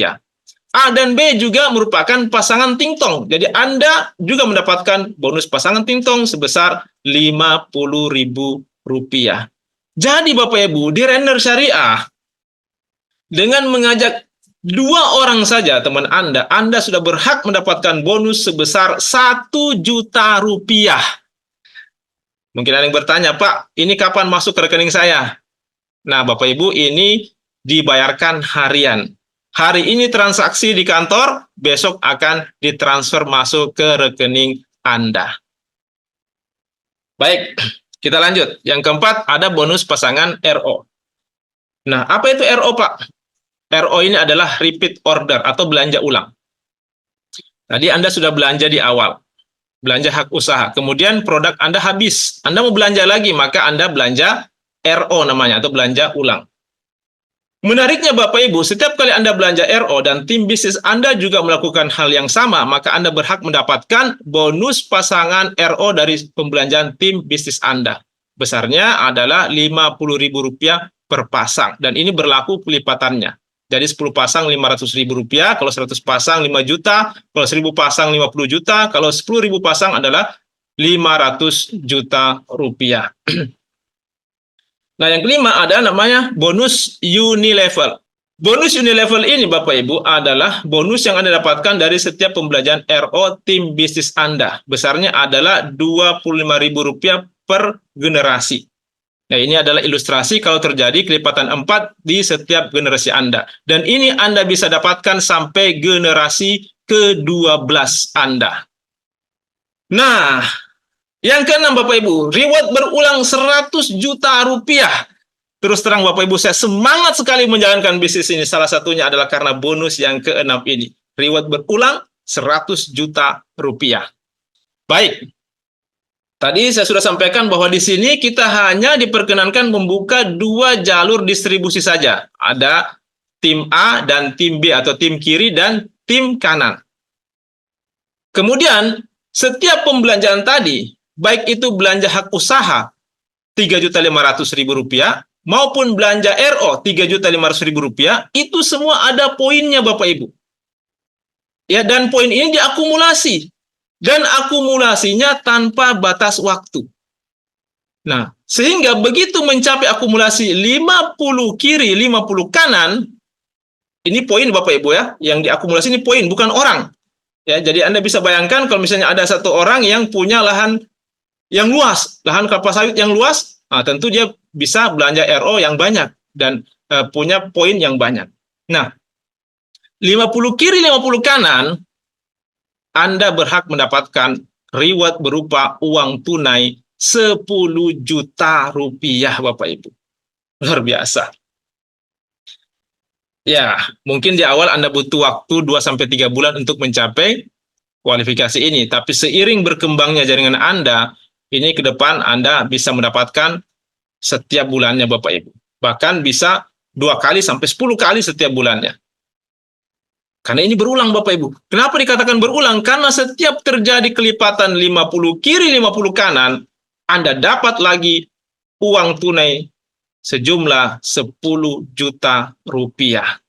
A dan B juga merupakan pasangan tingtong, jadi Anda juga mendapatkan bonus pasangan tingtong sebesar Rp50.000. Jadi Bapak Ibu, di Renner Syariah, dengan mengajak 2 orang saja teman Anda sudah berhak mendapatkan bonus sebesar Rp1 juta. Mungkin ada yang bertanya, Pak, ini kapan masuk ke rekening saya? Nah, Bapak Ibu, ini dibayarkan harian. Hari ini transaksi di kantor, besok akan ditransfer masuk ke rekening Anda. Baik, kita lanjut. Yang keempat, ada bonus pasangan RO. Nah, apa itu RO, Pak? RO ini adalah repeat order atau belanja ulang. Tadi Anda sudah belanja di awal. Belanja hak usaha, kemudian produk Anda habis, Anda mau belanja lagi, maka Anda belanja RO namanya, atau belanja ulang. Menariknya Bapak Ibu, setiap kali Anda belanja RO dan tim bisnis Anda juga melakukan hal yang sama, maka Anda berhak mendapatkan bonus pasangan RO dari pembelanjaan tim bisnis Anda. Besarnya adalah Rp50.000 per pasang, dan ini berlaku pelipatannya. Jadi 10 pasang Rp500.000, kalau 100 pasang 5 juta, kalau 1000 pasang 50 juta, kalau 10.000 pasang adalah Rp500 juta. Nah, yang kelima ada namanya bonus unilevel. Bonus unilevel ini Bapak Ibu adalah bonus yang Anda dapatkan dari setiap pembelanjaan RO tim bisnis Anda. Besarnya adalah Rp25.000 per generasi. Nah, ini adalah ilustrasi kalau terjadi kelipatan 4 di setiap generasi Anda. Dan ini Anda bisa dapatkan sampai generasi ke-12 Anda. Nah, yang keenam Bapak Ibu, reward berulang Rp100 juta. Terus terang Bapak Ibu, saya semangat sekali menjalankan bisnis ini. Salah satunya adalah karena bonus yang keenam ini. Reward berulang Rp100 juta. Baik. Tadi saya sudah sampaikan bahwa di sini kita hanya diperkenankan membuka 2 jalur distribusi saja. Ada tim A dan tim B, atau tim kiri dan tim kanan. Kemudian, setiap pembelanjaan tadi, baik itu belanja hak usaha Rp3.500.000 maupun belanja RO Rp3.500.000, itu semua ada poinnya Bapak Ibu. Ya, dan poin ini diakumulasi. Dan akumulasinya tanpa batas waktu. Nah, sehingga begitu mencapai akumulasi 50 kiri, 50 kanan, ini poin Bapak Ibu ya, yang diakumulasi ini poin, bukan orang. Ya, jadi Anda bisa bayangkan kalau misalnya ada satu orang yang punya lahan yang luas, lahan kelapa sawit yang luas, nah, tentu dia bisa belanja RO yang banyak dan punya poin yang banyak. Nah, 50 kiri, 50 kanan, Anda berhak mendapatkan reward berupa uang tunai 10 juta rupiah, Bapak Ibu. Luar biasa. Ya, mungkin di awal Anda butuh waktu 2-3 bulan untuk mencapai kualifikasi ini, tapi seiring berkembangnya jaringan Anda, ini ke depan Anda bisa mendapatkan setiap bulannya Bapak Ibu. Bahkan bisa 2 kali sampai 10 kali setiap bulannya. Karena ini berulang Bapak Ibu. Kenapa dikatakan berulang? Karena setiap terjadi kelipatan 50 kiri 50 kanan, Anda dapat lagi uang tunai sejumlah 10 juta rupiah.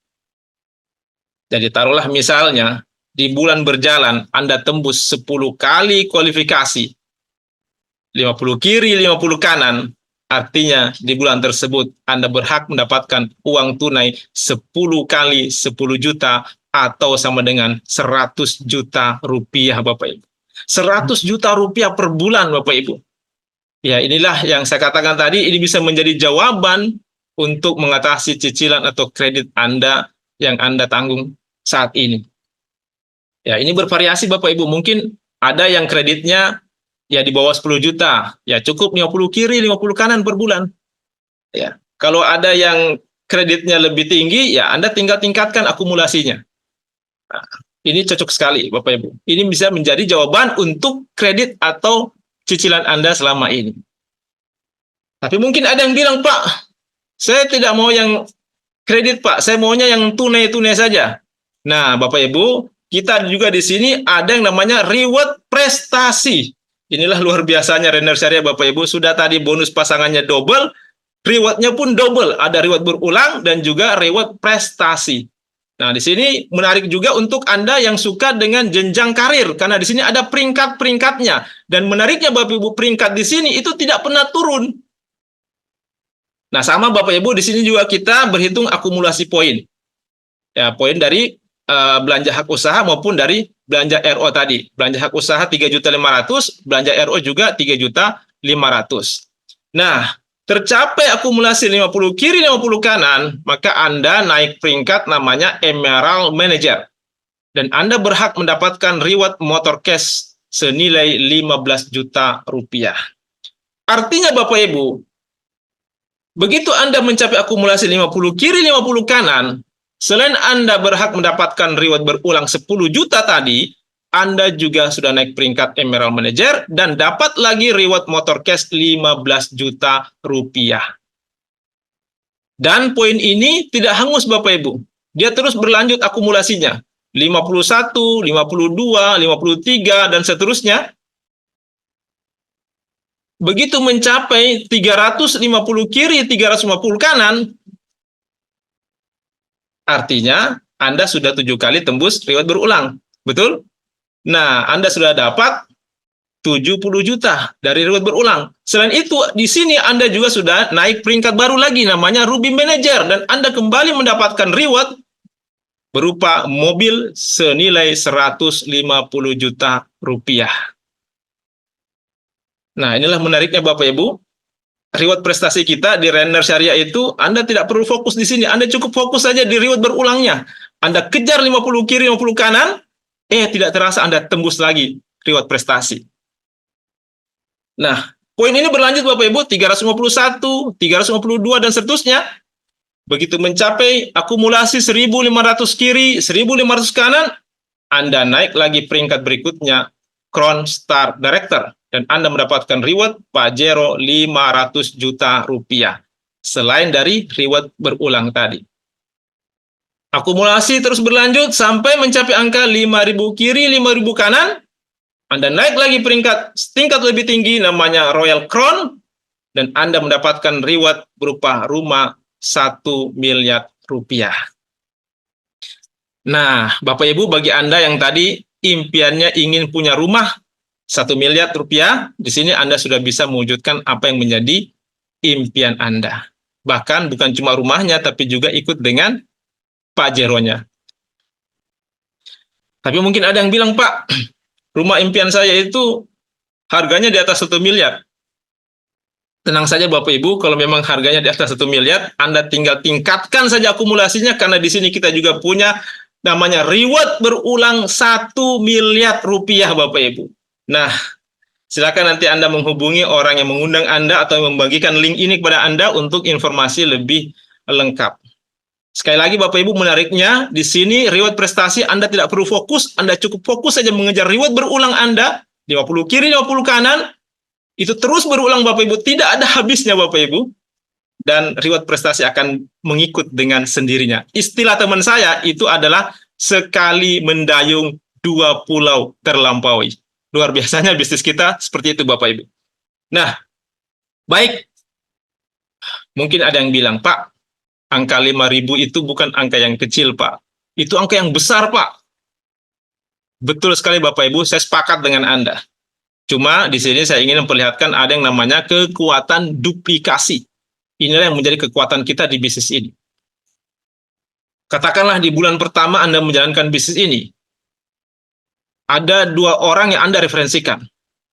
Jadi taruhlah misalnya di bulan berjalan Anda tembus 10 kali kualifikasi, 50 kiri 50 kanan, artinya di bulan tersebut Anda berhak mendapatkan uang tunai 10 kali 10 juta atau sama dengan 100 juta rupiah Bapak Ibu. 100 juta rupiah per bulan Bapak Ibu. Ya, inilah yang saya katakan tadi, ini bisa menjadi jawaban untuk mengatasi cicilan atau kredit Anda yang Anda tanggung saat ini. Ya, ini bervariasi Bapak Ibu. Mungkin ada yang kreditnya ya di bawah 10 juta, ya cukup 50 kiri 50 kanan per bulan. Ya, kalau ada yang kreditnya lebih tinggi, ya Anda tinggal tingkatkan akumulasinya. Nah, ini cocok sekali Bapak Ibu. Ini bisa menjadi jawaban untuk kredit atau cicilan Anda selama ini. Tapi mungkin ada yang bilang, Pak, saya tidak mau yang kredit Pak, saya maunya yang tunai-tunai saja. Nah, Bapak Ibu, kita juga di sini ada yang namanya reward prestasi. Inilah luar biasanya Renner Syariah Bapak Ibu, sudah tadi bonus pasangannya double, rewardnya pun double, ada reward berulang dan juga reward prestasi. Nah, di sini menarik juga untuk Anda yang suka dengan jenjang karir, karena di sini ada peringkat-peringkatnya. Dan menariknya Bapak Ibu, peringkat di sini itu tidak pernah turun. Nah, sama Bapak Ibu, di sini juga kita berhitung akumulasi poin. Ya, poin dari belanja hak usaha maupun dari belanja RO tadi. Belanja hak usaha 3.500.000, belanja RO juga 3.500.000. Nah, tercapai akumulasi 50 kiri 50 kanan, maka Anda naik peringkat namanya Emerald Manager. Dan Anda berhak mendapatkan reward motor cash senilai 15 juta rupiah. Artinya Bapak Ibu, begitu Anda mencapai akumulasi 50 kiri 50 kanan, selain Anda berhak mendapatkan reward berulang 10 juta tadi, Anda juga sudah naik peringkat Emerald Manager dan dapat lagi reward motor cash 15 juta rupiah. Dan poin ini tidak hangus Bapak Ibu. Dia terus berlanjut akumulasinya. 51, 52, 53, dan seterusnya. Begitu mencapai 350 kiri, 350 kanan, artinya Anda sudah 7 kali tembus reward berulang. Betul? Nah, Anda sudah dapat 70 juta dari reward berulang. Selain itu, di sini Anda juga sudah naik peringkat baru lagi, namanya Ruby Manager. Dan Anda kembali mendapatkan reward berupa mobil senilai 150 juta rupiah. Nah, inilah menariknya Bapak Ibu. Reward prestasi kita di Renner Syariah itu, Anda tidak perlu fokus di sini. Anda cukup fokus saja di reward berulangnya. Anda kejar 50 kiri, 50 kanan, tidak terasa Anda tembus lagi reward prestasi. Nah, poin ini berlanjut Bapak Ibu, 351, 352, dan seterusnya. Begitu mencapai akumulasi 1.500 kiri, 1.500 kanan, Anda naik lagi peringkat berikutnya, Crown Star Director. Dan Anda mendapatkan reward Pajero 500 juta rupiah. Selain dari reward berulang tadi. Akumulasi terus berlanjut sampai mencapai angka 5.000 kiri, 5.000 kanan. Anda naik lagi tingkat lebih tinggi namanya Royal Crown, dan Anda mendapatkan reward berupa rumah 1 miliar rupiah. Nah, Bapak Ibu, bagi Anda yang tadi impiannya ingin punya rumah 1 miliar rupiah, di sini Anda sudah bisa mewujudkan apa yang menjadi impian Anda. Bahkan bukan cuma rumahnya, tapi juga ikut dengan Pajeronya. Tapi mungkin ada yang bilang, Pak, rumah impian saya itu harganya di atas 1 miliar. Tenang saja Bapak Ibu, kalau memang harganya di atas 1 miliar, Anda tinggal tingkatkan saja akumulasinya, karena di sini kita juga punya namanya reward berulang 1 miliar rupiah Bapak Ibu. Nah, silakan nanti Anda menghubungi orang yang mengundang Anda atau membagikan link ini kepada Anda untuk informasi lebih lengkap. Sekali lagi Bapak Ibu, menariknya di sini reward prestasi Anda tidak perlu fokus, Anda cukup fokus saja mengejar reward berulang Anda, 50 kiri, 50 kanan, itu terus berulang Bapak Ibu, tidak ada habisnya Bapak Ibu, dan reward prestasi akan mengikut dengan sendirinya. Istilah teman saya itu adalah sekali mendayung 2 pulau terlampaui. Luar biasanya bisnis kita seperti itu Bapak Ibu. Nah, baik. Mungkin ada yang bilang, Pak, angka 5.000 itu bukan angka yang kecil, Pak. Itu angka yang besar, Pak. Betul sekali Bapak Ibu, saya sepakat dengan Anda. Cuma di sini saya ingin memperlihatkan ada yang namanya kekuatan duplikasi. Inilah yang menjadi kekuatan kita di bisnis ini. Katakanlah di bulan pertama Anda menjalankan bisnis ini, ada 2 orang yang Anda referensikan.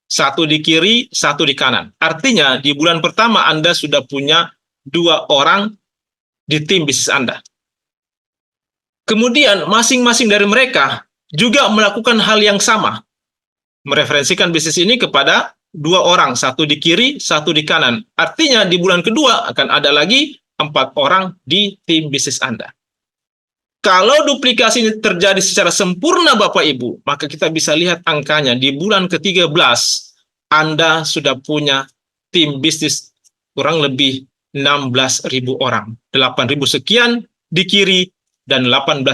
Satu di kiri, satu di kanan. Artinya di bulan pertama Anda sudah punya 2 orang di tim bisnis Anda. Kemudian masing-masing dari mereka juga melakukan hal yang sama. Mereferensikan bisnis ini kepada 2 orang, satu di kiri, satu di kanan. Artinya di bulan kedua akan ada lagi 4 orang di tim bisnis Anda. Kalau duplikasi ini terjadi secara sempurna Bapak Ibu, maka kita bisa lihat angkanya di bulan ke-13 Anda sudah punya tim bisnis kurang lebih 16.000 orang. 8.000 sekian di kiri dan 8.000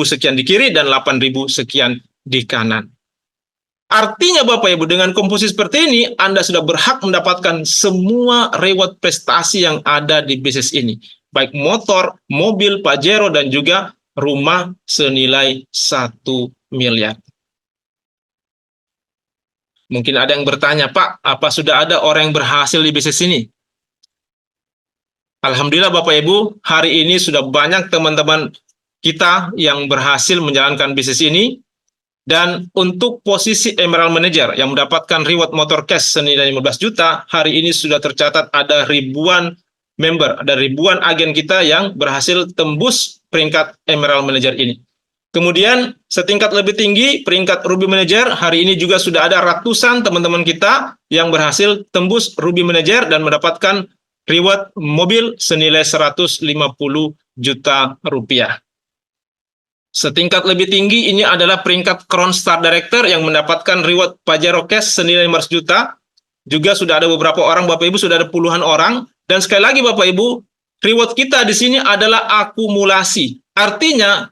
sekian di kiri dan 8.000 sekian di kanan. Artinya Bapak Ibu, dengan komposisi seperti ini, Anda sudah berhak mendapatkan semua reward prestasi yang ada di bisnis ini. Baik motor, mobil, Pajero, dan juga rumah senilai 1 miliar. Mungkin ada yang bertanya, Pak, apa sudah ada orang yang berhasil di bisnis ini? Alhamdulillah Bapak Ibu, hari ini sudah banyak teman-teman kita yang berhasil menjalankan bisnis ini. Dan untuk posisi Emerald Manager yang mendapatkan reward motor cash senilai 15 juta, hari ini sudah tercatat ada ribuan member, ada ribuan agen kita yang berhasil tembus peringkat Emerald Manager ini. Kemudian setingkat lebih tinggi, peringkat Ruby Manager, hari ini juga sudah ada ratusan teman-teman kita yang berhasil tembus Ruby Manager dan mendapatkan reward mobil senilai 150 juta rupiah. Setingkat lebih tinggi ini adalah peringkat Crown Star Director yang mendapatkan reward Pajero Cash senilai 500 juta. Juga sudah ada beberapa orang, Bapak Ibu, sudah ada puluhan orang. Dan sekali lagi Bapak Ibu, reward kita di sini adalah akumulasi. Artinya,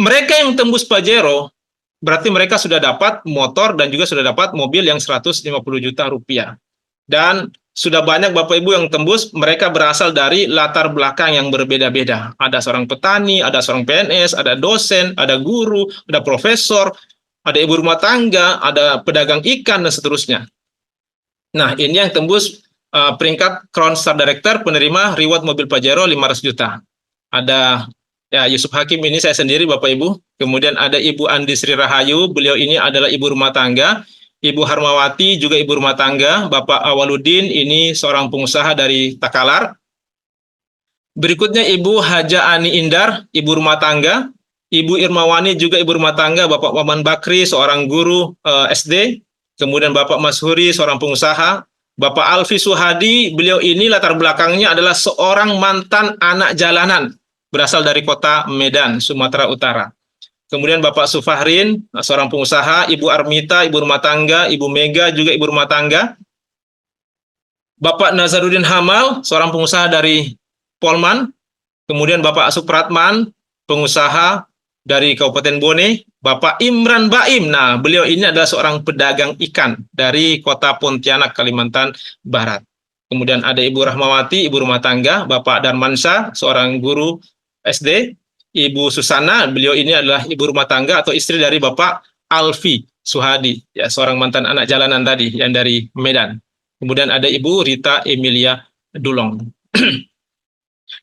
mereka yang tembus Pajero, berarti mereka sudah dapat motor dan juga sudah dapat mobil yang 150 juta rupiah. Dan sudah banyak Bapak Ibu yang tembus, mereka berasal dari latar belakang yang berbeda-beda. Ada seorang petani, ada seorang PNS, ada dosen, ada guru, ada profesor, ada ibu rumah tangga, ada pedagang ikan, dan seterusnya. Nah, ini yang tembus peringkat Crown Star Director penerima reward mobil Pajero 500 juta. Ada ya Yusuf Hakim, ini saya sendiri Bapak Ibu. Kemudian ada Ibu Andi Sri Rahayu, beliau ini adalah ibu rumah tangga. Ibu Harmawati juga ibu rumah tangga. Bapak Awaludin ini seorang pengusaha dari Takalar. Berikutnya Ibu Haja Ani Indar, ibu rumah tangga. Ibu Irmawani juga ibu rumah tangga. Bapak Waman Bakri, seorang guru SD. Kemudian Bapak Mashuri, seorang pengusaha. Bapak Alfi Suhadi, beliau ini latar belakangnya adalah seorang mantan anak jalanan. Berasal dari kota Medan, Sumatera Utara. Kemudian Bapak Sufahrin, seorang pengusaha. Ibu Armita, ibu rumah tangga. Ibu Mega juga ibu rumah tangga. Bapak Nazaruddin Hamal, seorang pengusaha dari Polman. Kemudian Bapak Supratman, pengusaha dari Kabupaten Bone, Bapak Imran Baim. Nah, beliau ini adalah seorang pedagang ikan dari Kota Pontianak, Kalimantan Barat. Kemudian ada Ibu Rahmawati, ibu rumah tangga, Bapak Darmansyah, seorang guru SD, Ibu Susana, beliau ini adalah ibu rumah tangga atau istri dari Bapak Alfi Suhadi, ya, seorang mantan anak jalanan tadi yang dari Medan. Kemudian ada Ibu Rita Emilia Dulong.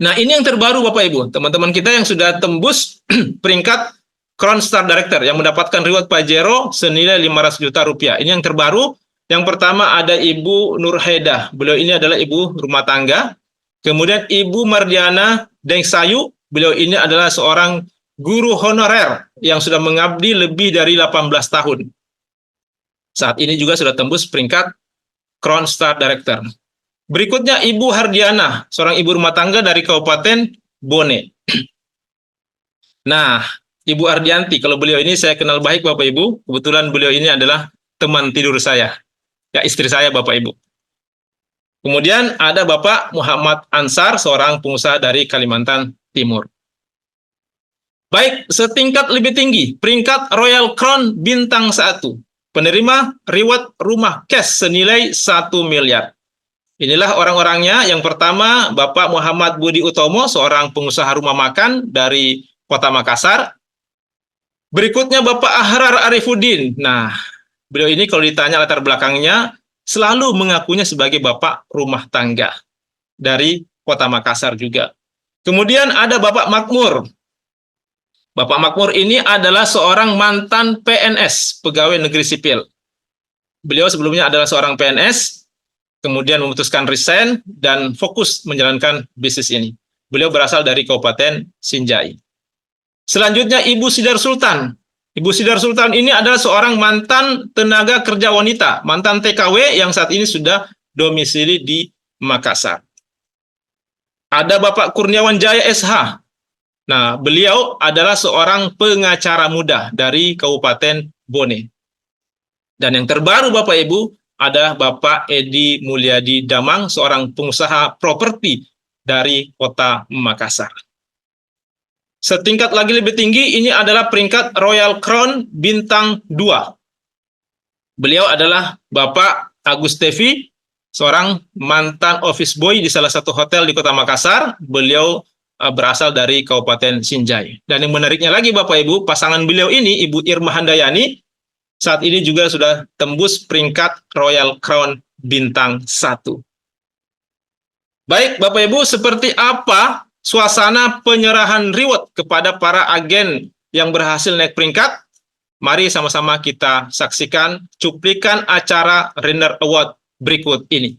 Nah, ini yang terbaru Bapak Ibu, teman-teman kita yang sudah tembus peringkat Crown Star Director yang mendapatkan reward Pajero senilai 500 juta rupiah. Ini yang terbaru. Yang pertama ada Ibu Nurhedah. Beliau ini adalah ibu rumah tangga. Kemudian Ibu Mardiana Dengsayu. Beliau ini adalah seorang guru honorer yang sudah mengabdi lebih dari 18 tahun. Saat ini juga sudah tembus peringkat Crown Star Director. Berikutnya Ibu Hardiana, seorang ibu rumah tangga dari Kabupaten Bone. Nah, Ibu Ardianti, kalau beliau ini saya kenal baik Bapak Ibu, kebetulan beliau ini adalah teman tidur saya, ya istri saya Bapak Ibu. Kemudian ada Bapak Muhammad Ansar, seorang pengusaha dari Kalimantan Timur. Baik, setingkat lebih tinggi, peringkat Royal Crown Bintang 1, penerima reward rumah cash senilai 1 miliar. Inilah orang-orangnya. Yang pertama, Bapak Muhammad Budi Utomo, seorang pengusaha rumah makan dari Kota Makassar. Berikutnya Bapak Ahrar Arifuddin. Nah, beliau ini kalau ditanya latar belakangnya, selalu mengakunya sebagai bapak rumah tangga dari Kota Makassar juga. Kemudian ada Bapak Makmur. Bapak Makmur ini adalah seorang mantan PNS, pegawai negeri sipil. Beliau sebelumnya adalah seorang PNS, kemudian memutuskan resign dan fokus menjalankan bisnis ini. Beliau berasal dari Kabupaten Sinjai. Selanjutnya Ibu Sidar Sultan. Ibu Sidar Sultan ini adalah seorang mantan tenaga kerja wanita, mantan TKW yang saat ini sudah domisili di Makassar. Ada Bapak Kurniawan Jaya SH. Nah, beliau adalah seorang pengacara muda dari Kabupaten Bone. Dan yang terbaru Bapak Ibu, ada Bapak Edi Mulyadi Damang, seorang pengusaha properti dari Kota Makassar. Setingkat lagi lebih tinggi, ini adalah peringkat Royal Crown Bintang 2. Beliau adalah Bapak Agus Tevi, seorang mantan office boy di salah satu hotel di Kota Makassar. Beliau berasal dari Kabupaten Sinjai. Dan yang menariknya lagi Bapak Ibu, pasangan beliau ini, Ibu Irma Handayani, saat ini juga sudah tembus peringkat Royal Crown Bintang 1. Baik Bapak Ibu, seperti apa suasana penyerahan reward kepada para agen yang berhasil naik peringkat? Mari sama-sama kita saksikan cuplikan acara Renner Award berikut ini.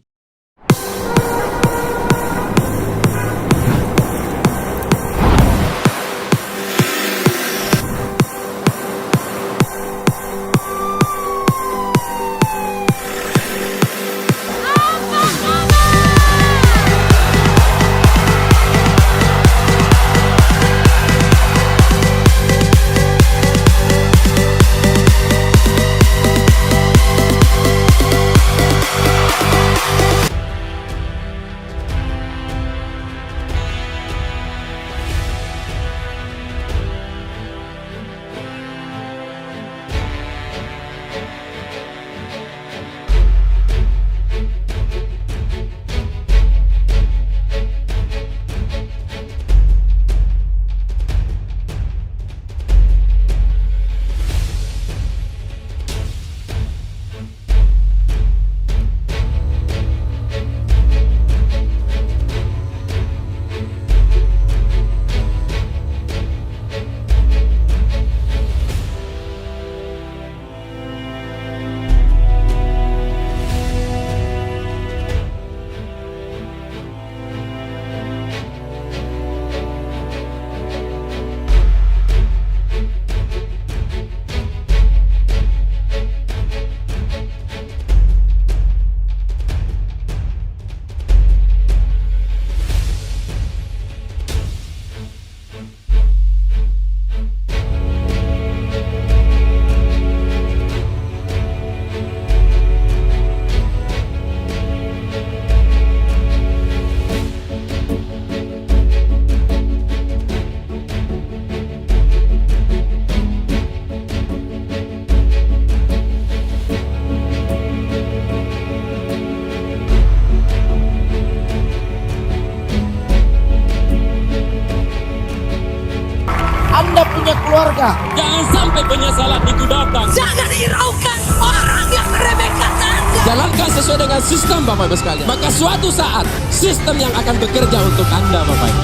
kita. Jangan sampai penyesalan itu datang. Jangan hiraukan orang yang meremehkan Anda. Jalankan sesuai dengan sistem, Bapak Ibu sekalian. Maka suatu saat sistem yang akan bekerja untuk Anda, Bapak Ibu.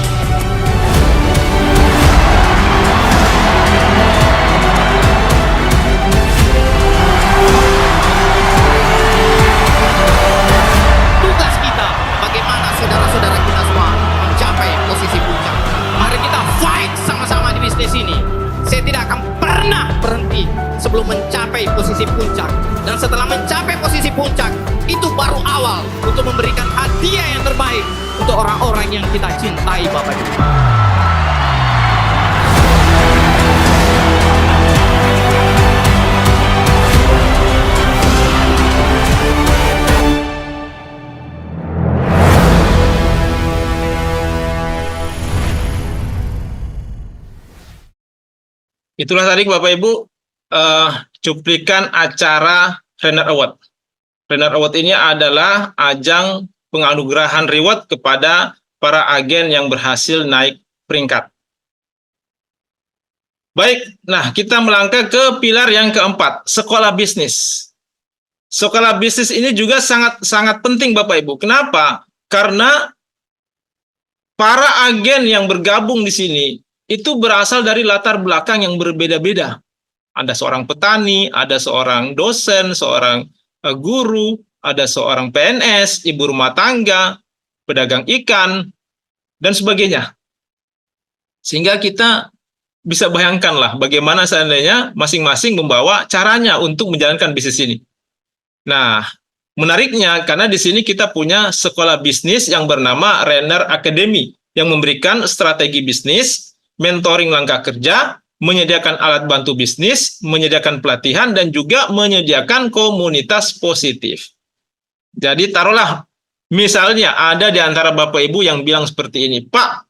Tugas kita, bagaimana saudara-saudara kita semua mencapai posisi puncak. Mari kita fight sama-sama di bisnis ini. Saya tidak akan pernah berhenti sebelum mencapai posisi puncak. Dan setelah mencapai posisi puncak, itu baru awal untuk memberikan hadiah yang terbaik untuk orang-orang yang kita cintai, Bapak Ibu. Itulah tadi Bapak Ibu cuplikan acara Renner Award. Renner Award ini adalah ajang penganugerahan reward kepada para agen yang berhasil naik peringkat. Baik, nah kita melangkah ke pilar yang keempat, sekolah bisnis. Sekolah bisnis ini juga sangat penting Bapak Ibu. Kenapa? Karena para agen yang bergabung di sini itu berasal dari latar belakang yang berbeda-beda. Ada seorang petani, ada seorang dosen, seorang guru, ada seorang PNS, ibu rumah tangga, pedagang ikan, dan sebagainya. Sehingga kita bisa bayangkanlah bagaimana seandainya masing-masing membawa caranya untuk menjalankan bisnis ini. Nah, menariknya karena di sini kita punya sekolah bisnis yang bernama Renner Academy yang memberikan strategi bisnis, mentoring langkah kerja, menyediakan alat bantu bisnis, menyediakan pelatihan, dan juga menyediakan komunitas positif. Jadi taruhlah, misalnya ada di antara Bapak Ibu yang bilang seperti ini, Pak,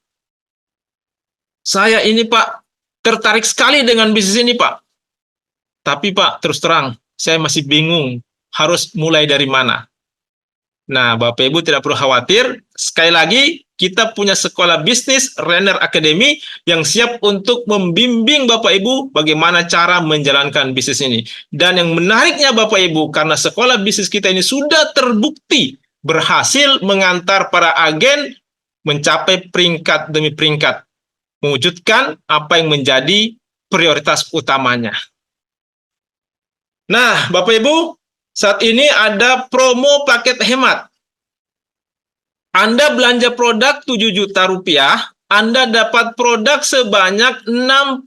saya ini Pak, tertarik sekali dengan bisnis ini Pak. Tapi Pak, terus terang, saya masih bingung, harus mulai dari mana. Nah, Bapak Ibu tidak perlu khawatir, sekali lagi, kita punya sekolah bisnis Renner Academy yang siap untuk membimbing Bapak Ibu bagaimana cara menjalankan bisnis ini. Dan yang menariknya Bapak Ibu, karena sekolah bisnis kita ini sudah terbukti berhasil mengantar para agen mencapai peringkat demi peringkat, mewujudkan apa yang menjadi prioritas utamanya. Nah, Bapak Ibu, saat ini ada promo paket hemat. Anda belanja produk 7 juta rupiah, Anda dapat produk sebanyak 60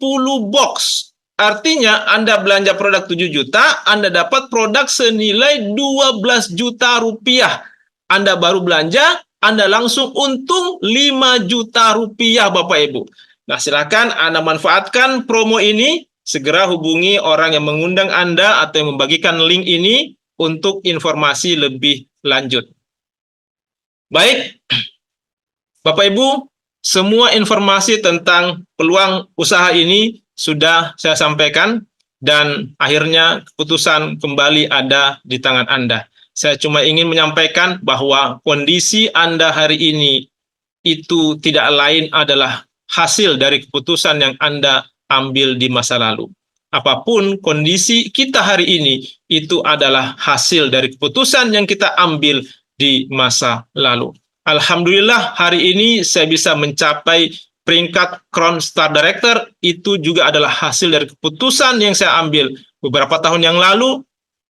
box. Artinya Anda belanja produk 7 juta, Anda dapat produk senilai 12 juta rupiah. Anda baru belanja, Anda langsung untung 5 juta rupiah Bapak Ibu. Nah, silakan Anda manfaatkan promo ini, segera hubungi orang yang mengundang Anda atau yang membagikan link ini untuk informasi lebih lanjut. Baik, Bapak Ibu, semua informasi tentang peluang usaha ini sudah saya sampaikan dan akhirnya keputusan kembali ada di tangan Anda. Saya cuma ingin menyampaikan bahwa kondisi Anda hari ini itu tidak lain adalah hasil dari keputusan yang Anda ambil di masa lalu. Apapun kondisi kita hari ini, itu adalah hasil dari keputusan yang kita ambil di masa lalu. Alhamdulillah hari ini saya bisa mencapai peringkat Crown Star Director, itu juga adalah hasil dari keputusan yang saya ambil beberapa tahun yang lalu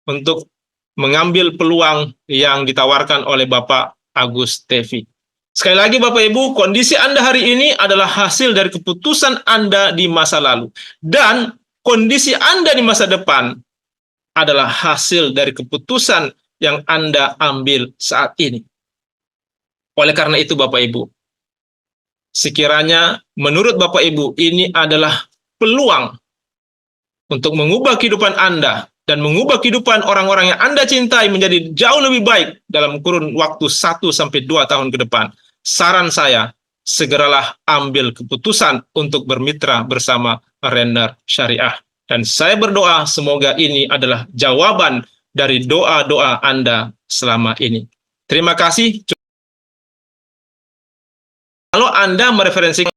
untuk mengambil peluang yang ditawarkan oleh Bapak Agus Tevi. Sekali lagi Bapak Ibu, kondisi Anda hari ini adalah hasil dari keputusan Anda di masa lalu. Dan kondisi Anda di masa depan adalah hasil dari keputusan yang Anda ambil saat ini. Oleh karena itu Bapak Ibu, sekiranya menurut Bapak Ibu ini adalah peluang untuk mengubah kehidupan Anda dan mengubah kehidupan orang-orang yang Anda cintai menjadi jauh lebih baik dalam kurun waktu 1-2 tahun ke depan. Saran saya, segeralah ambil keputusan untuk bermitra bersama Renner Syariah. Dan saya berdoa semoga ini adalah jawaban dari doa-doa Anda selama ini. Terima kasih. Kalau Anda mereferensikan